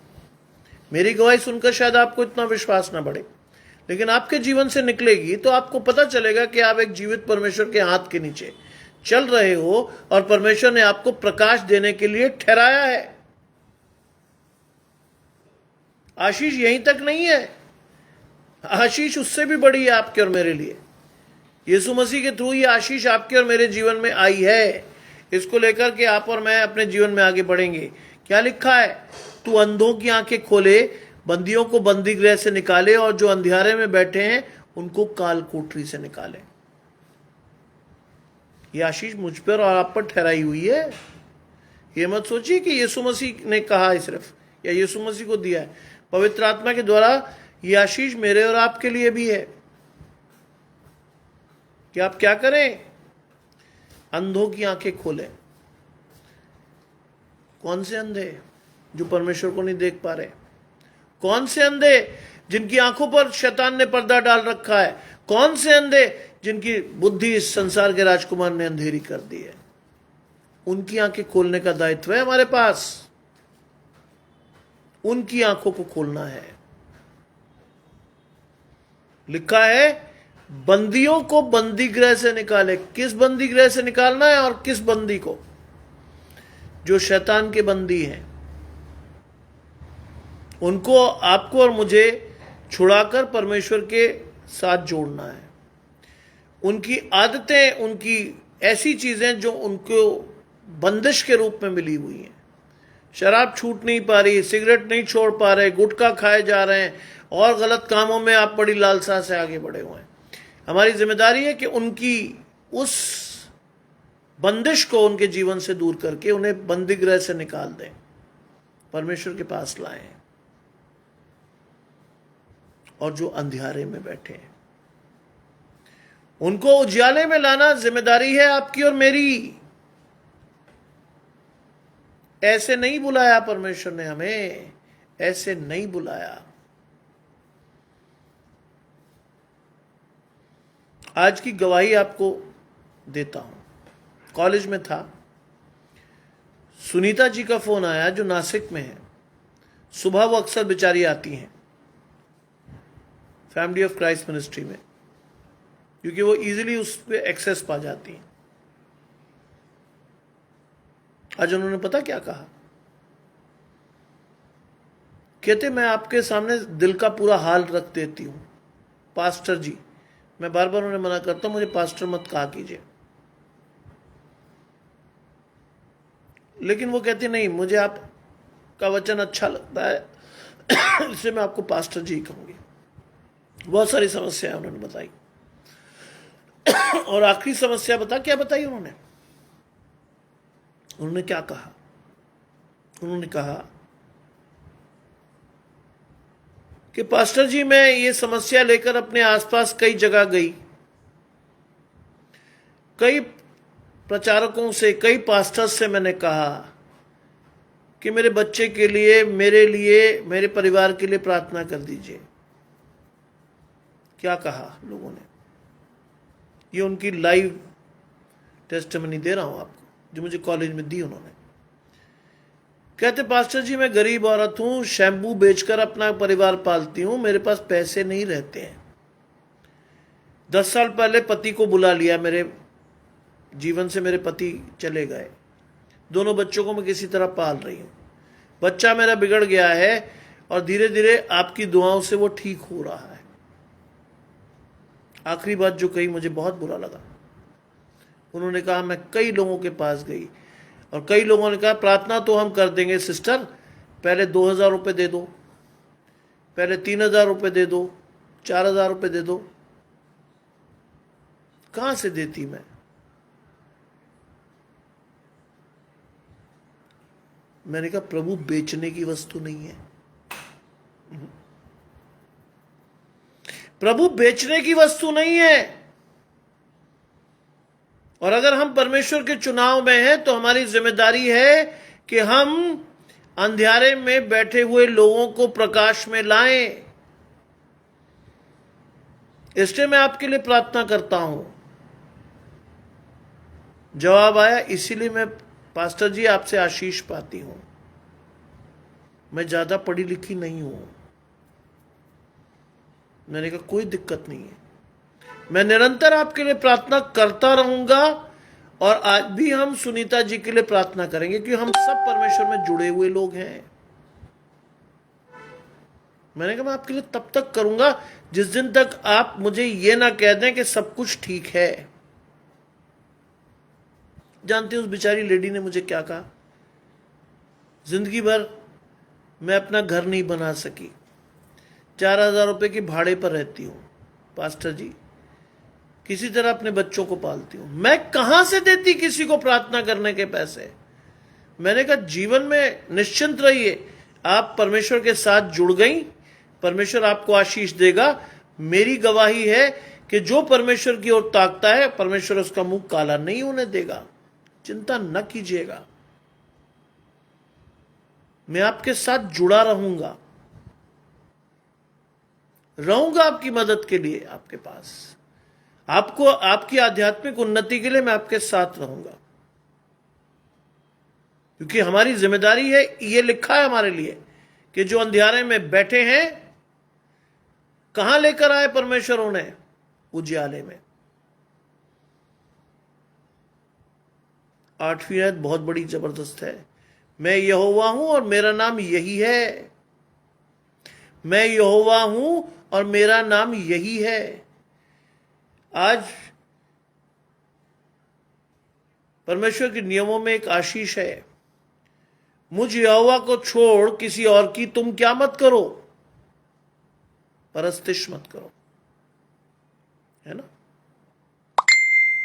मेरी गवाही सुनकर शायद आपको इतना विश्वास ना बढ़े, लेकिन आपके जीवन से निकलेगी तो आपको पता चलेगा कि आप एक जीवित परमेश्वर के हाथ के नीचे चल रहे हो और परमेश्वर ने आपको प्रकाश देने के लिए ठहराया है। आशीष यहीं तक नहीं है, आशीष उससे भी बड़ी है आपके और मेरे लिए। यीशु मसीह के थ्रू ये आशीष आपके और मेरे जीवन में आई है। इसको लेकर के आप और मैं अपने जीवन में आगे बढ़ेंगे। क्या लिखा है? तू अंधों की आंखें खोले, बंदियों को बंदी गृह से निकाले, और जो अंधियारे में बैठे हैं उनको काल कोठरी से निकाले। ये आशीष मुझ पर और आप पर ठहराई हुई है। ये मत सोचिए कि यीशु मसीह ने कहा है सिर्फ, या यीशु मसीह को दिया है। पवित्र आत्मा के द्वारा ये आशीष मेरे और आपके लिए भी है कि आप क्या करें? अंधों की आंखें खोलें। कौन से अंधे? जो परमेश्वर को नहीं देख पा रहे। कौन से अंधे? जिनकी आंखों पर शैतान ने पर्दा डाल रखा है। कौन से अंधे? जिनकी बुद्धि इस संसार के राजकुमार ने अंधेरी कर दी है। उनकी आंखें खोलने का दायित्व है हमारे पास। उनकी आंखों को खोलना है। लिखा है बंदियों को बंदी गृह से निकाले। किस बंदी गृह से निकालना है? और किस बंदी को? जो शैतान के बंदी हैं, उनको आपको और मुझे छुड़ाकर परमेश्वर के साथ जोड़ना है। उनकी आदतें, उनकी ऐसी चीजें जो उनको बंदिश के रूप में मिली हुई हैं। शराब छूट नहीं पा रही, सिगरेट नहीं छोड़ पा रहे, गुटखा खाए जा रहे हैं, और गलत कामों में आप बड़ी लालसा से आगे बढ़े हुए हैं। हमारी जिम्मेदारी है कि उनकी उस बंदिश को उनके जीवन से दूर करके उन्हें बंदी गृह से निकाल दें, परमेश्वर के पास लाएं। और जो अंधियारे में बैठे हैं उनको उजियाले में लाना जिम्मेदारी है आपकी और मेरी। ऐसे नहीं बुलाया परमेश्वर ने हमें, ऐसे नहीं बुलाया। आज की गवाही आपको देता हूं। कॉलेज में था, सुनीता जी का फोन आया जो नासिक में है। सुबह वो अक्सर बेचारी आती हैं फैमिली ऑफ क्राइस्ट मिनिस्ट्री में, क्योंकि वो इजीली उस पर एक्सेस पा जाती हैं। आज उन्होंने पता क्या कहा? कहते मैं आपके सामने दिल का पूरा हाल रख देती हूं पास्टर जी। मैं बार बार उन्हें मना करता हूं, मुझे पास्टर मत कहा कीजिए, लेकिन वो कहती नहीं, मुझे आपका वचन अच्छा लगता है इसलिए मैं आपको पास्टर जी कहूंगी। बहुत सारी समस्याएं उन्होंने बताई। और आखिरी समस्या क्या बताई उन्होंने? उन्होंने क्या कहा? उन्होंने कहा कि पास्टर जी मैं ये समस्या लेकर अपने आसपास कई जगह गई, कई प्रचारकों से, कई पास्टर्स से मैंने कहा कि मेरे बच्चे के लिए, मेरे लिए, मेरे परिवार के लिए प्रार्थना कर दीजिए। क्या कहा लोगों ने? ये उनकी लाइव टेस्टिमनी दे रहा हूं आपको, जो मुझे कॉलेज में दी उन्होंने। कहते पास्टर जी मैं गरीब औरत हूं, शैम्पू बेचकर अपना परिवार पालती हूं, मेरे पास पैसे नहीं रहते हैं। 10 साल पहले पति को बुला लिया, मेरे जीवन से मेरे पति चले गए। दोनों बच्चों को मैं किसी तरह पाल रही हूं। बच्चा मेरा बिगड़ गया है और धीरे धीरे आपकी दुआओं से वो ठीक हो रहा है। आखिरी बात जो कही मुझे बहुत बुरा लगा। उन्होंने कहा मैं कई लोगों के पास गई और कई लोगों ने कहा प्रार्थना तो हम कर देंगे सिस्टर, पहले 2000 रुपये दे दो, पहले 3000 रुपये दे दो, 4000 रुपये दे दो। कहां से देती मैं? मैंने कहा प्रभु बेचने की वस्तु नहीं है। प्रभु बेचने की वस्तु नहीं है। और अगर हम परमेश्वर के चुनाव में हैं तो हमारी जिम्मेदारी है कि हम अंधियारे में बैठे हुए लोगों को प्रकाश में लाएं। इसलिए मैं आपके लिए प्रार्थना करता हूं। जवाब आया, इसीलिए मैं पास्टर जी आपसे आशीष पाती हूं। मैं ज्यादा पढ़ी लिखी नहीं हूं। मैंने कहा कोई दिक्कत नहीं है, मैं निरंतर आपके लिए प्रार्थना करता रहूंगा। और आज भी हम सुनीता जी के लिए प्रार्थना करेंगे, क्योंकि हम सब परमेश्वर में जुड़े हुए लोग हैं। मैंने कहा मैं आपके लिए तब तक करूंगा जिस दिन तक आप मुझे ये ना कह दें कि सब कुछ ठीक है। जानते उस बेचारी लेडी ने मुझे क्या कहा? जिंदगी भर मैं अपना घर नहीं बना सकी, 4,000 रुपए की भाड़े पर रहती हूं पास्टर जी, किसी तरह अपने बच्चों को पालती हूं, मैं कहां से देती किसी को प्रार्थना करने के पैसे? मैंने कहा जीवन में निश्चिंत रहिए, आप परमेश्वर के साथ जुड़ गई, परमेश्वर आपको आशीष देगा। मेरी गवाही है कि जो परमेश्वर की ओर ताकता है, परमेश्वर उसका मुंह काला नहीं होने देगा। चिंता न कीजिएगा, मैं आपके साथ जुड़ा रहूंगा आपकी मदद के लिए, आपके पास, आपको आपकी आध्यात्मिक उन्नति के लिए मैं आपके साथ रहूंगा, क्योंकि हमारी जिम्मेदारी है, ये लिखा है हमारे लिए कि जो अंधियारे में बैठे हैं, कहां लेकर आए परमेश्वर उन्हें? उजियाले में। 8वीं आयत बहुत बड़ी जबरदस्त है। मैं यहोवा हूं और मेरा नाम यही है। मैं यहोवा हूं और मेरा नाम यही है। आज परमेश्वर के नियमों में एक आशीष है, मुझ यहोवा को छोड़ किसी और की तुम क्या मत करो, परस्तिश मत करो, है ना?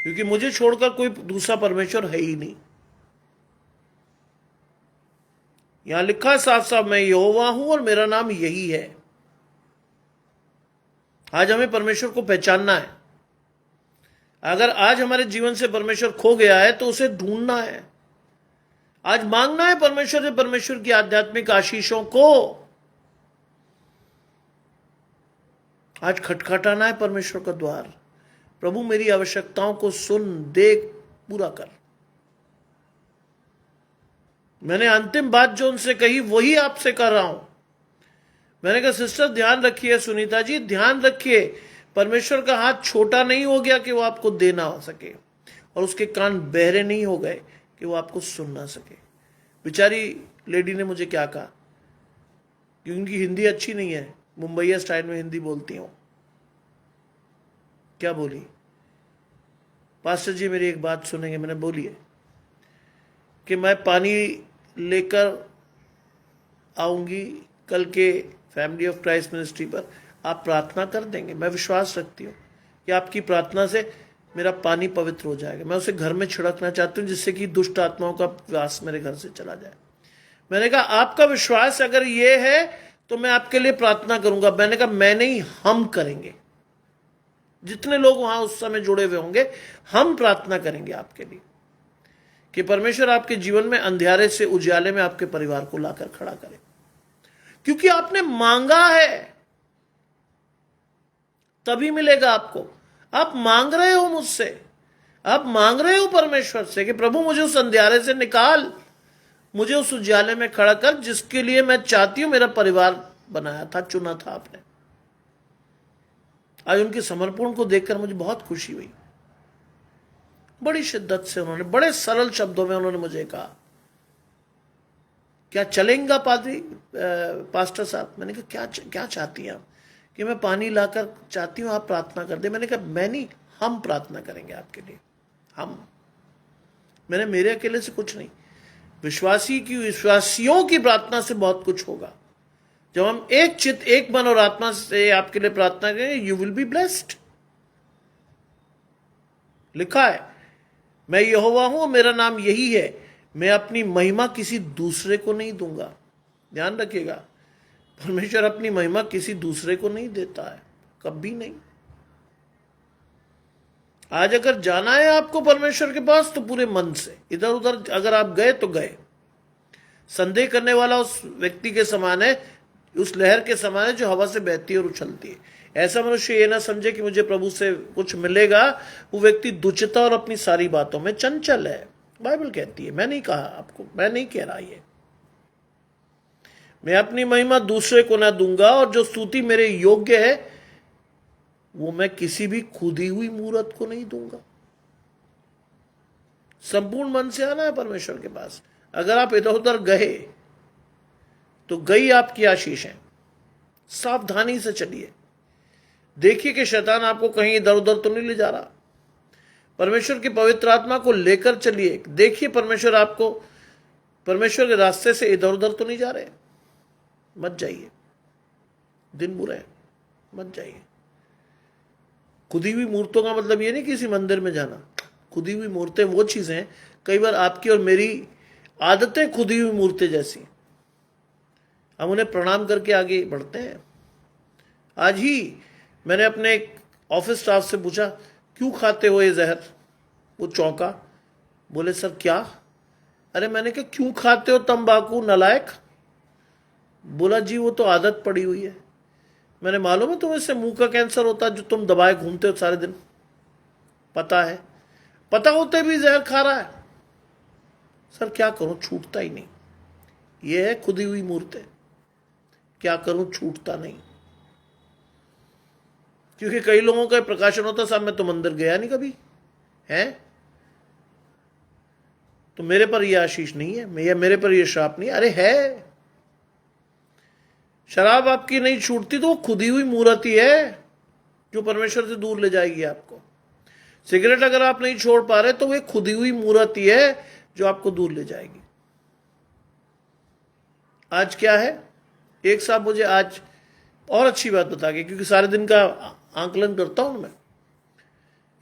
क्योंकि मुझे छोड़कर कोई दूसरा परमेश्वर है ही नहीं। यहां लिखा है साफ साफ, मैं यहोवा हूं और मेरा नाम यही है। आज हमें परमेश्वर को पहचानना है। अगर आज हमारे जीवन से परमेश्वर खो गया है तो उसे ढूंढना है। आज मांगना है परमेश्वर से, परमेश्वर की आध्यात्मिक आशीषों को। आज खटखटाना है परमेश्वर का द्वार, प्रभु मेरी आवश्यकताओं को सुन, देख, पूरा कर। मैंने अंतिम बात जो उनसे कही वही आपसे कर रहा हूं। मैंने कहा सिस्टर ध्यान रखिए, सुनीता जी ध्यान रखिए, परमेश्वर का हाथ छोटा नहीं हो गया कि वो आपको दे ना सके, और उसके कान बहरे नहीं हो गए कि वो आपको सुन ना सके। बेचारी लेडी ने मुझे क्या कहा, क्योंकि उनकी हिंदी अच्छी नहीं है, मुंबईया स्टाइल में हिंदी बोलती हूं। क्या बोली? पास्टर जी मेरी एक बात सुनेंगे? मैंने बोलिए। कि मैं पानी लेकर आऊंगी कल के फैमिली ऑफ क्राइस्ट मिनिस्ट्री पर, आप प्रार्थना कर देंगे? मैं विश्वास रखती हूँ कि आपकी प्रार्थना से मेरा पानी पवित्र हो जाएगा। मैं उसे घर में छिड़कना चाहती हूँ जिससे कि दुष्ट आत्माओं का वास मेरे घर से चला जाए। मैंने कहा आपका विश्वास अगर ये है तो मैं आपके लिए प्रार्थना करूंगा। मैंने कहा मैं नहीं, हम करेंगे। जितने लोग वहां उस समय जुड़े हुए होंगे, हम प्रार्थना करेंगे आपके लिए कि परमेश्वर आपके जीवन में अंधियारे से उजियाले में आपके परिवार को लाकर खड़ा करे, क्योंकि आपने मांगा है तभी मिलेगा आपको। आप मांग रहे हो मुझसे, आप मांग रहे हो परमेश्वर से कि प्रभु मुझे उस अंधियारे से निकाल, मुझे उस उजियाले में खड़ा कर जिसके लिए मैं चाहती हूं। मेरा परिवार बनाया था, चुना था आपने। आज उनके समर्पण को देखकर मुझे बहुत खुशी हुई। बड़ी शिद्दत से उन्होंने, बड़े सरल शब्दों में उन्होंने मुझे कहा, क्या चलेगा पादरी पास्टर साहब? मैंने कहा क्या चाहती हैं आप? कि मैं पानी लाकर चाहती हूं आप प्रार्थना कर दे। मैंने कहा मैं नहीं, हम प्रार्थना करेंगे आपके लिए, हम। मैंने मेरे अकेले से कुछ नहीं, विश्वासियों की प्रार्थना से बहुत कुछ होगा। जब हम एक चित्त, एक मन और आत्मा से आपके लिए प्रार्थना करेंगे, यू विल बी ब्लेस्ड। लिखा है मैं यहोवा हूं, मेरा नाम यही है, मैं अपनी महिमा किसी दूसरे को नहीं दूंगा। ध्यान रखिएगा, परमेश्वर अपनी महिमा किसी दूसरे को नहीं देता है, कभी नहीं। आज अगर जाना है आपको परमेश्वर के पास तो पूरे मन से, इधर उधर अगर आप गए तो गए। संदेह करने वाला उस व्यक्ति के समान है, उस लहर के समान है जो हवा से बहती है और उछलती है। ऐसा मनुष्य ये ना समझे कि मुझे प्रभु से कुछ मिलेगा। वो व्यक्ति दुचिता और अपनी सारी बातों में चंचल है, बाइबल कहती है। मैं नहीं कहा आपको, मैं नहीं कह रहा ये। मैं अपनी महिमा दूसरे को ना दूंगा, और जो स्तुति मेरे योग्य है वो मैं किसी भी खुदी हुई मूरत को नहीं दूंगा। संपूर्ण मन से आना है परमेश्वर के पास। अगर आप इधर उधर गए तो गई आपकी आशीष है। सावधानी से चलिए। देखिए कि शैतान आपको कहीं इधर उधर तो नहीं ले जा रहा। परमेश्वर की पवित्र आत्मा को लेकर चलिए, देखिए परमेश्वर आपको परमेश्वर के रास्ते से इधर उधर तो नहीं जा रहे। मत जाइए, दिन बुरे हैं, मत जाइए। खुदी हुई मूर्तों का मतलब ये नहीं किसी मंदिर में जाना। खुदी हुई मूर्तें वो चीजें हैं, कई बार आपकी और मेरी आदतें खुदी हुई मूर्तें जैसी, हम उन्हें प्रणाम करके आगे बढ़ते हैं। आज ही मैंने अपने एक ऑफिस स्टाफ से पूछा, क्यों खाते हो ये जहर? वो चौंका, बोले सर क्या? अरे मैंने कहा क्यों खाते हो तंबाकू नालायक? बोला जी वो तो आदत पड़ी हुई है। मैंने, मालूम है तुम्हें इससे मुंह का कैंसर होता है जो तुम दबाए घूमते हो सारे दिन? पता है, पता होते भी जहर खा रहा है। सर क्या करूं, छूटता ही नहीं। ये है खुदी हुई मूर्तें, क्या करूं, छूटता नहीं। क्योंकि कई लोगों का प्रकाशन होता, साहब मैं तो मंदिर गया नहीं कभी है, तो मेरे पर यह आशीष नहीं है, या मेरे पर यह श्राप नहीं। अरे है, शराब आपकी नहीं छूटती तो वो खुदी हुई मूर्त ही है जो परमेश्वर से दूर ले जाएगी आपको। सिगरेट अगर आप नहीं छोड़ पा रहे तो वो खुदी हुई मूर्त ही है जो आपको दूर ले जाएगी। आज क्या है, एक साहब मुझे आज और अच्छी बात बता के, क्योंकि सारे दिन का आंकलन करता हूं मैं,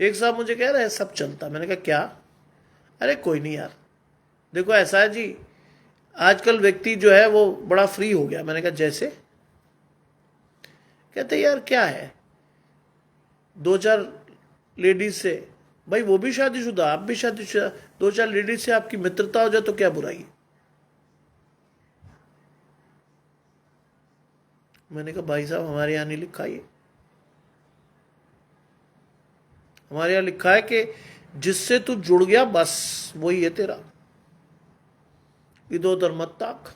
एक साहब मुझे कह रहे हैं सब चलता। मैंने कहा क्या? अरे कोई नहीं यार, देखो ऐसा है जी, आजकल व्यक्ति जो है वो बड़ा फ्री हो गया। मैंने कहा जैसे? कहते यार क्या है, 2-4 लेडीज से, भाई वो भी शादीशुदा, आप भी शादीशुदा, 2-4 लेडीज से आपकी मित्रता हो जाए तो क्या बुराई है? मैंने कहा भाई साहब हमारे यहां नहीं लिखा ये, हमारे यहां लिखा है कि जिससे तू जुड़ गया बस वही है तेरा, इधर उधर मत ताक।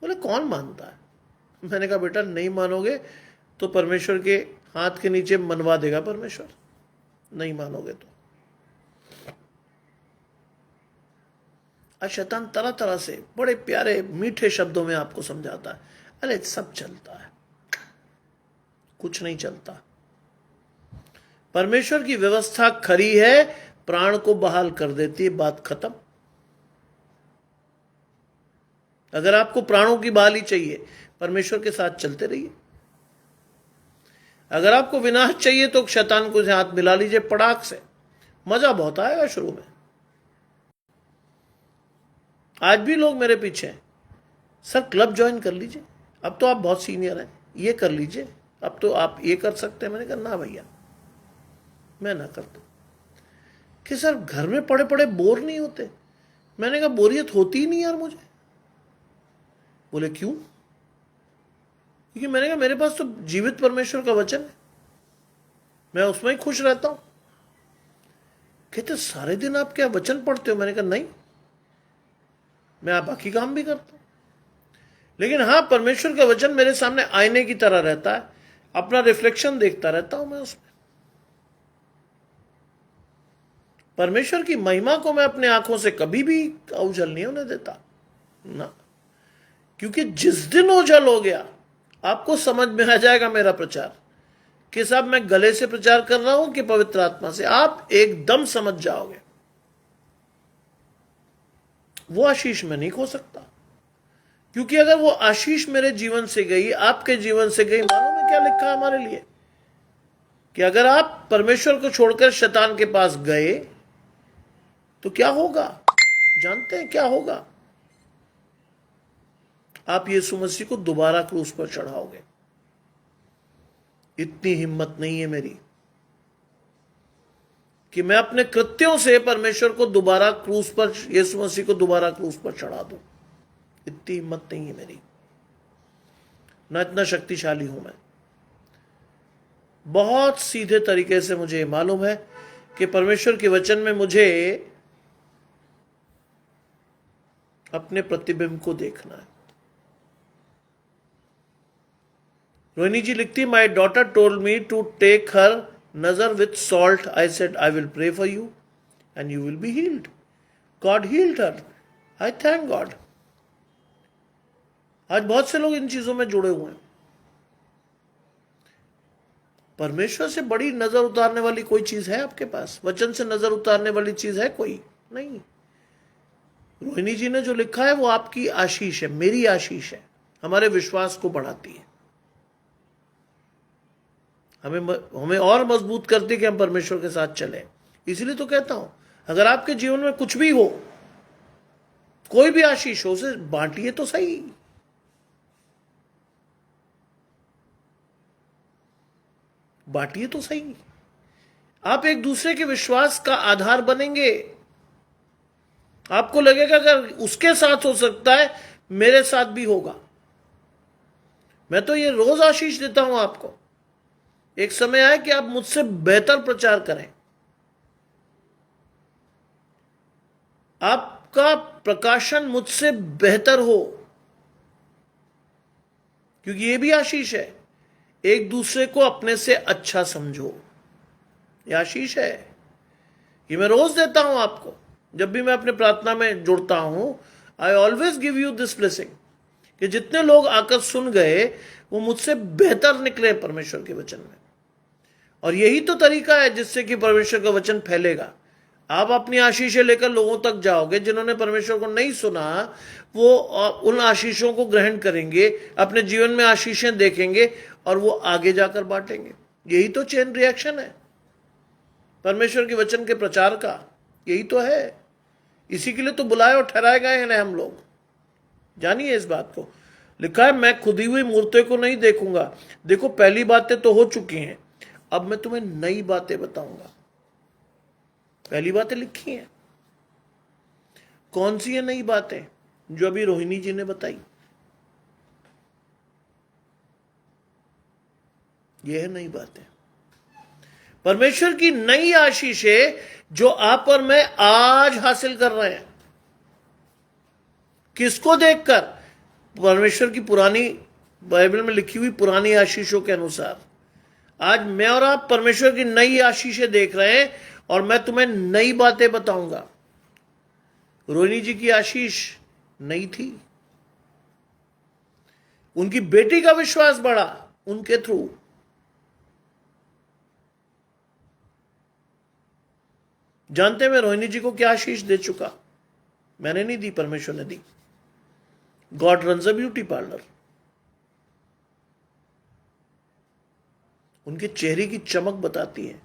बोले कौन मानता है? मैंने कहा बेटा नहीं मानोगे तो परमेश्वर के हाथ के नीचे मनवा देगा परमेश्वर, नहीं मानोगे तो। आज शैतान तरह तरह से बड़े प्यारे मीठे शब्दों में आपको समझाता है, अरे सब चलता है, कुछ नहीं चलता। परमेश्वर की व्यवस्था खरी है, प्राण को बहाल कर देती है, बात खत्म। अगर आपको प्राणों की बहाली चाहिए, परमेश्वर के साथ चलते रहिए। अगर आपको विनाश चाहिए तो शैतान को हाथ मिला लीजिए पड़ाक से, मजा बहुत आएगा शुरू में। आज भी लोग मेरे पीछे हैं, सर क्लब ज्वाइन कर लीजिए, अब तो आप बहुत सीनियर हैं, ये कर लीजिए, अब तो आप ये कर सकते हैं। मैंने कहा ना भैया, मैं ना करता। कि सर घर में पड़े पड़े बोर नहीं होते? मैंने कहा बोरियत होती ही नहीं यार मुझे। बोले क्यों? क्योंकि मैंने कहा मेरे पास तो जीवित परमेश्वर का वचन है, मैं उसमें ही खुश रहता हूं। कहते सारे दिन आप क्या वचन पढ़ते हो? मैंने कहा नहीं, मैं आप बाकी काम भी करता हूं, लेकिन हाँ परमेश्वर का वचन मेरे सामने आईने की तरह रहता है, अपना रिफ्लेक्शन देखता रहता हूं मैं उसमें। परमेश्वर की महिमा को मैं अपने आंखों से कभी भी ओझल नहीं होने देता ना, क्योंकि जिस दिन ओझल हो गया आपको समझ में आ जाएगा मेरा प्रचार कि साहब मैं गले से प्रचार कर रहा हूं कि पवित्र आत्मा से, आप एकदम समझ जाओगे। वो आशीष मैं नहीं खो सकता, क्योंकि अगर वो आशीष मेरे जीवन से गई, आपके जीवन से गई, मालूम है क्या लिखा है हमारे लिए कि अगर आप परमेश्वर को छोड़कर शैतान के पास गए तो क्या होगा? जानते हैं क्या होगा? आप यीशु मसीह को दोबारा क्रूस पर चढ़ाओगे। इतनी हिम्मत नहीं है मेरी कि मैं अपने कृत्यों से परमेश्वर को दोबारा क्रूस पर, यीशु मसीह को दोबारा क्रूस पर चढ़ा दूं। इतनी हिम्मत नहीं है मेरी, ना इतना शक्तिशाली हूं मैं। बहुत सीधे तरीके से मुझे मालूम है कि परमेश्वर के वचन में मुझे अपने प्रतिबिंब को देखना है। रोहिणी जी लिखती, my daughter told me to take her नजर with salt. I said I will pray for you and you will be healed. God healed her. I thank God. आज बहुत से लोग इन चीजों में जुड़े हुए हैं। परमेश्वर से बड़ी नजर उतारने वाली कोई चीज है आपके पास? वचन से नजर उतारने वाली चीज है कोई? नहीं। रोहिणी जी ने जो लिखा है वो आपकी आशीष है, मेरी आशीष है, हमारे विश्वास को बढ़ाती है, हमें और मजबूत करती है कि हम परमेश्वर के साथ चलें। इसलिए तो कहता हूं, अगर आपके जीवन में कुछ भी हो, कोई भी आशीष हो, उसे बांटिए तो सही। बांटिए तो सही। आप एक दूसरे के विश्वास का आधार बनेंगे। आपको लगेगा अगर उसके साथ हो सकता है, मेरे साथ भी होगा। मैं तो ये रोज आशीष देता हूं आपको। एक समय आए कि आप मुझसे बेहतर प्रचार करें, आपका प्रकाशन मुझसे बेहतर हो, क्योंकि ये भी आशीष है। एक दूसरे को अपने से अच्छा समझो, ये आशीष है। ये मैं रोज देता हूं आपको। जब भी मैं अपने प्रार्थना में जुड़ता हूं, I always give you this blessing, कि जितने लोग आकर सुन गए वो मुझसे बेहतर निकले परमेश्वर के वचन में। और यही तो तरीका है जिससे कि परमेश्वर का वचन फैलेगा। आप अपनी आशीषें लेकर लोगों तक जाओगे, जिन्होंने परमेश्वर को नहीं सुना वो उन आशीषों को ग्रहण करेंगे, अपने जीवन में आशीषें देखेंगे और वो आगे जाकर बांटेंगे। यही तो चेन रिएक्शन है परमेश्वर के वचन के प्रचार का, यही तो है। इसी के लिए तो बुलाए और ठहराए गए हैं हम लोग। जानिए इस बात को। लिखा है, मैं खुदी हुई मूर्तियों को नहीं देखूंगा। देखो, पहली बातें तो हो चुकी हैं, अब मैं तुम्हें नई बातें बताऊंगा। पहली बातें लिखी हैं। कौन सी है नई बातें? जो अभी रोहिणी जी ने बताई, ये है नई बातें। परमेश्वर की नई आशीषें जो आप और मैं आज हासिल कर रहे हैं। किसको देखकर? परमेश्वर की पुरानी बाइबल में लिखी हुई पुरानी आशीषों के अनुसार। आज मैं और आप परमेश्वर की नई आशीषें देख रहे हैं और मैं तुम्हें नई बातें बताऊंगा। रोहिणी जी की आशीष नई थी। उनकी बेटी का विश्वास बढ़ा उनके थ्रू। जानते हैं मैं रोहिणी जी को क्या आशीष दे चुका? मैंने नहीं दी, परमेश्वर ने दी। God runs a beauty parlour. उनके चेहरे की चमक बताती है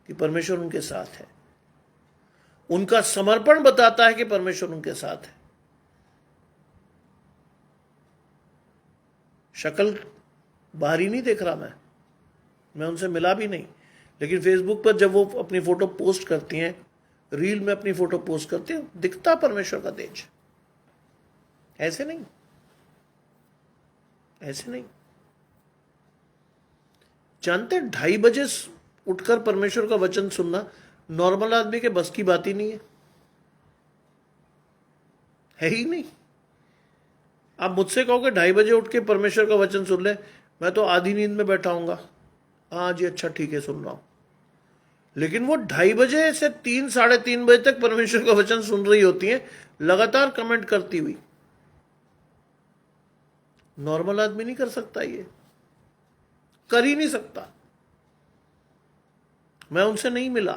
कि परमेश्वर उनके साथ है। उनका समर्पण बताता है कि परमेश्वर उनके साथ है। शक्ल बाहरी नहीं देख रहा मैं उनसे मिला भी नहीं, लेकिन फेसबुक पर जब वो अपनी फोटो पोस्ट करती हैं, रील में अपनी फोटो पोस्ट करती हैं, दिखता परमेश्वर का तेज। ऐसे नहीं, ऐसे नहीं। जानते 2:30 बजे उठकर परमेश्वर का वचन सुनना नॉर्मल आदमी के बस की बात ही नहीं है ही नहीं। आप मुझसे कहोगे 2:30 बजे उठ के परमेश्वर का वचन सुन ले, मैं तो आधी नींद में बैठा हूंगा। हाँ जी, अच्छा ठीक है, सुन रहा हूं। लेकिन वो 2:30 बजे से 3, 3:30 बजे तक परमेश्वर का वचन सुन रही होती है, लगातार कमेंट करती हुई। नॉर्मल आदमी नहीं कर सकता, ये कर ही नहीं सकता। मैं उनसे नहीं मिला,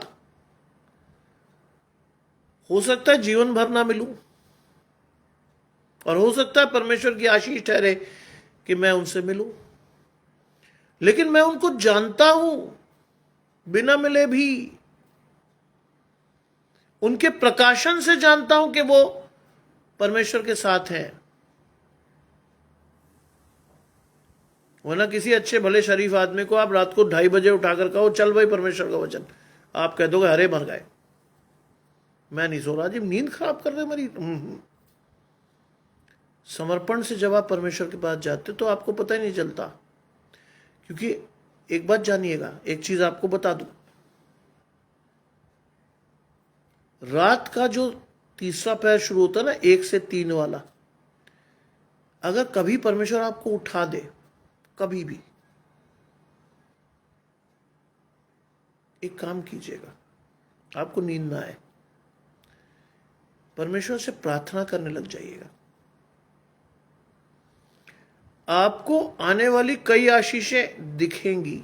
हो सकता है जीवन भर ना मिलूं, और हो सकता है परमेश्वर की आशीष ठहरे कि मैं उनसे मिलूं, लेकिन मैं उनको जानता हूं बिना मिले भी। उनके प्रकाशन से जानता हूं कि वो परमेश्वर के साथ हैं। वरना किसी अच्छे भले शरीफ आदमी को आप रात को 2:30 बजे उठाकर कहो, चल भाई परमेश्वर का वचन, आप कह दोगे अरे मर गए, मैं नहीं सो रहा जी, नींद खराब कर रहे मेरी। समर्पण से जब आप परमेश्वर के पास जाते तो आपको पता ही नहीं चलता। क्योंकि एक बात जानिएगा, एक चीज आपको बता दूं, रात का जो तीसरा पहर शुरू होता है ना, 1 से 3 वाला, अगर कभी परमेश्वर आपको उठा दे, कभी भी, एक काम कीजिएगा, आपको नींद ना आए, परमेश्वर से प्रार्थना करने लग जाइएगा। आपको आने वाली कई आशीषें दिखेंगी,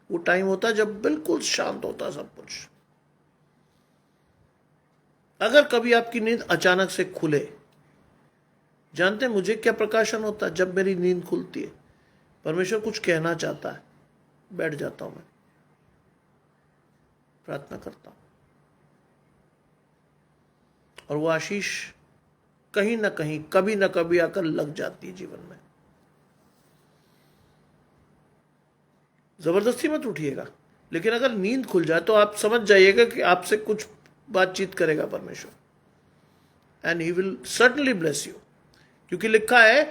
वो टाइम होता है जब बिल्कुल शांत होता सब कुछ। अगर कभी आपकी नींद अचानक से खुले, जानते हैं मुझे क्या प्रकाशन होता है? जब मेरी नींद खुलती है, परमेश्वर कुछ कहना चाहता है, बैठ जाता हूं मैं, प्रार्थना करता हूं, और वो आशीष कहीं ना कहीं कभी ना कभी आकर लग जाती है जीवन में। जबरदस्ती मत उठिएगा, लेकिन अगर नींद खुल जाए तो आप समझ जाइएगा कि आपसे कुछ बातचीत करेगा परमेश्वर, and he will certainly bless you. क्योंकि लिखा है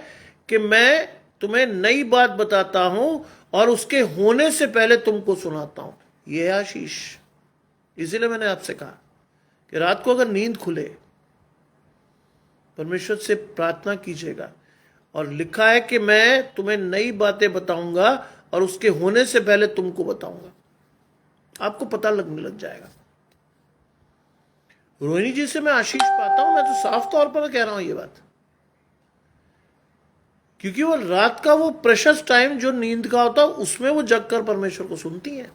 कि मैं तुम्हें नई बात बताता हूं और उसके होने से पहले तुमको सुनाता हूं। यह है आशीष। इसीलिए मैंने आपसे कहा कि रात को अगर नींद खुले, परमेश्वर से प्रार्थना कीजिएगा, और लिखा है कि मैं तुम्हें नई बातें बताऊंगा और उसके होने से पहले तुमको बताऊंगा। आपको पता लगने लग जाएगा। रोहिणी जी से मैं आशीष पाता हूं, मैं तो साफ तौर पर कह रहा हूं ये बात, क्योंकि वो रात का वो प्रेशस टाइम जो नींद का होता है, उसमें वो जगकर परमेश्वर को सुनती हैं।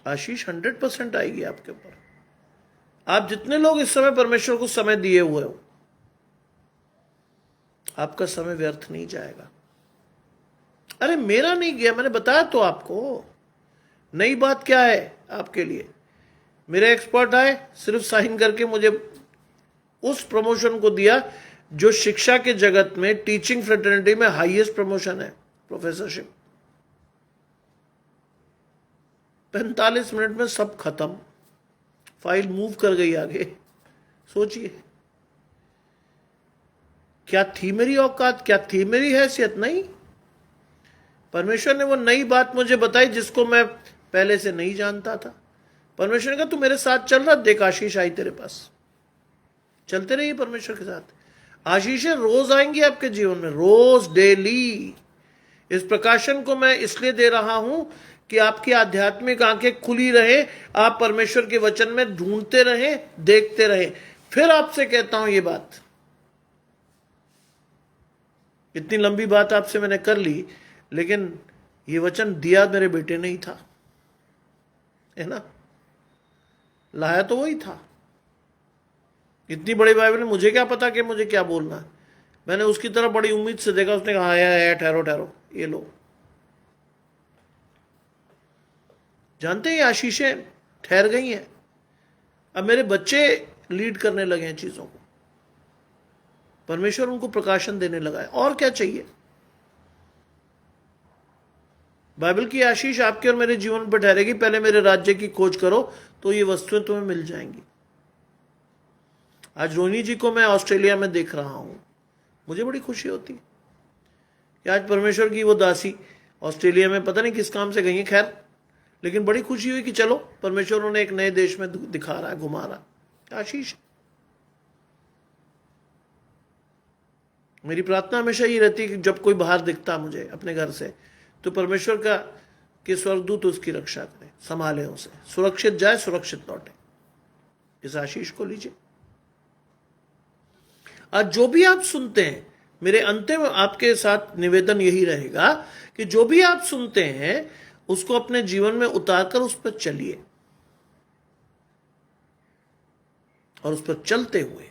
आशीष 100% आएगी आपके ऊपर। आप जितने लोग इस समय परमेश्वर को समय दिए हुए हो, आपका समय व्यर्थ नहीं जाएगा। अरे मेरा नहीं गया, मैंने बताया तो आपको। नई बात क्या है आपके लिए? मेरे एक्सपर्ट आए, सिर्फ साइन करके मुझे उस प्रमोशन को दिया जो शिक्षा के जगत में, टीचिंग फ्रेटर्निटी में हाईएस्ट प्रमोशन है, प्रोफेसरशिप। 45 मिनट में सब खत्म, फाइल मूव कर गई आगे। सोचिए क्या थी मेरी औकात, क्या थी मेरी हैसियत? नहीं, परमेश्वर ने वो नई बात मुझे बताई जिसको मैं पहले से नहीं जानता था। परमेश्वर ने कहा तू मेरे साथ चल रहा, देख आशीष आई तेरे पास। चलते रहिए परमेश्वर के साथ। आशीषें रोज आएंगी आपके जीवन में, रोज, डेली। इस प्रकाशन को मैं इसलिए दे रहा हूं कि आपकी आध्यात्मिक आंखें खुली रहे, आप परमेश्वर के वचन में ढूंढते रहें, देखते रहें। फिर आपसे कहता हूं ये बात, इतनी लंबी बात आपसे मैंने कर ली, लेकिन ये वचन दिया मेरे बेटे ने ही था, है ना? लाया तो वही था। इतनी बड़ी बाइबल में मुझे क्या पता कि मुझे क्या बोलना है? मैंने उसकी तरफ बड़ी उम्मीद से देखा, उसने कहा आया ठहरो ठहरो, ये लो। जानते हैं ये आशीषें ठहर गई हैं। अब मेरे बच्चे लीड करने लगे हैं चीजों को, परमेश्वर उनको प्रकाशन देने लगा है। और क्या चाहिए? बाइबल की आशीष आपके और मेरे जीवन पर ठहरेगी। पहले मेरे राज्य की खोज करो तो ये वस्तुएं तुम्हें मिल जाएंगी। आज रोहिणी जी को मैं ऑस्ट्रेलिया में देख रहा हूं, मुझे बड़ी खुशी होती है कि आज परमेश्वर की वो दासी ऑस्ट्रेलिया में पता नहीं किस काम से गई है, खैर, लेकिन बड़ी खुशी हुई कि चलो परमेश्वर उन्हें एक नए देश में दिखा रहा है, घुमा रहा है। आशीष। मेरी प्रार्थना हमेशा ये रहती है कि जब कोई बाहर दिखता मुझे अपने घर से, तो परमेश्वर का कि स्वर्गदूत उसकी रक्षा करे, संभाले उसे, सुरक्षित जाए, सुरक्षित लौटे। इस आशीष को लीजिए। आज जो भी आप सुनते हैं, मेरे अंतिम आपके साथ निवेदन यही रहेगा कि जो भी आप सुनते हैं उसको अपने जीवन में उतारकर उस पर चलिए, और उस पर चलते हुए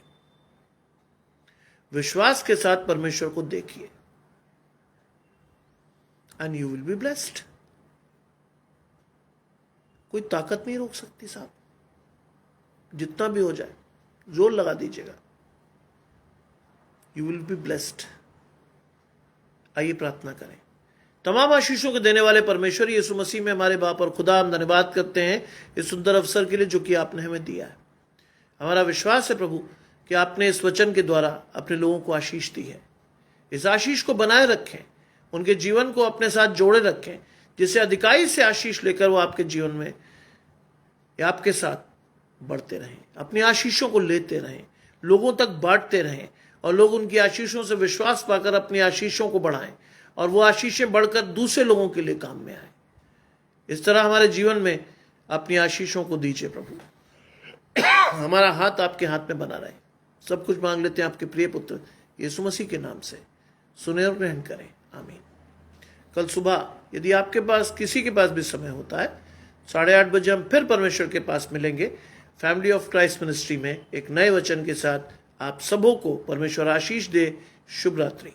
विश्वास के साथ परमेश्वर को देखिए, and you will be blessed. कोई ताकत नहीं रोक सकती साहब, जितना भी हो जाए जोर लगा दीजिएगा, यू विल बी ब्लेस्ड। आइए प्रार्थना करें। तमाम आशीषों के देने वाले परमेश्वर यीशु मसीह में हमारे बाप और खुदा, हम धन्यवाद करते हैं इस सुंदर अवसर के लिए जो कि आपने हमें दिया है। हमारा विश्वास है प्रभु कि आपने इस वचन के द्वारा अपने लोगों को आशीष दी है। इस आशीष को बनाए रखें, उनके जीवन को अपने साथ जोड़े रखें, जिससे अधिकाई से आशीष लेकर वो आपके जीवन में या आपके साथ बढ़ते रहें, अपनी आशीषों को लेते रहें, लोगों तक बांटते रहें, और लोग उनकी आशीषों से विश्वास पाकर अपनी आशीषों को बढ़ाएं, और वो आशीषें बढ़कर दूसरे लोगों के लिए काम में आए। इस तरह हमारे जीवन में अपनी आशीषों को दीजिए प्रभु। हमारा हाथ आपके हाथ में बना रहे। सब कुछ मांग लेते हैं आपके प्रिय पुत्र यीशु मसीह के नाम से, सुने और ग्रहण करें, आमीन। कल सुबह यदि आपके पास किसी के पास भी समय होता है 8:30 बजे हम फिर परमेश्वर के पास मिलेंगे फैमिली ऑफ क्राइस्ट मिनिस्ट्री में एक नए वचन के साथ। आप सबों को परमेश्वर आशीष दे। शुभ रात्रि।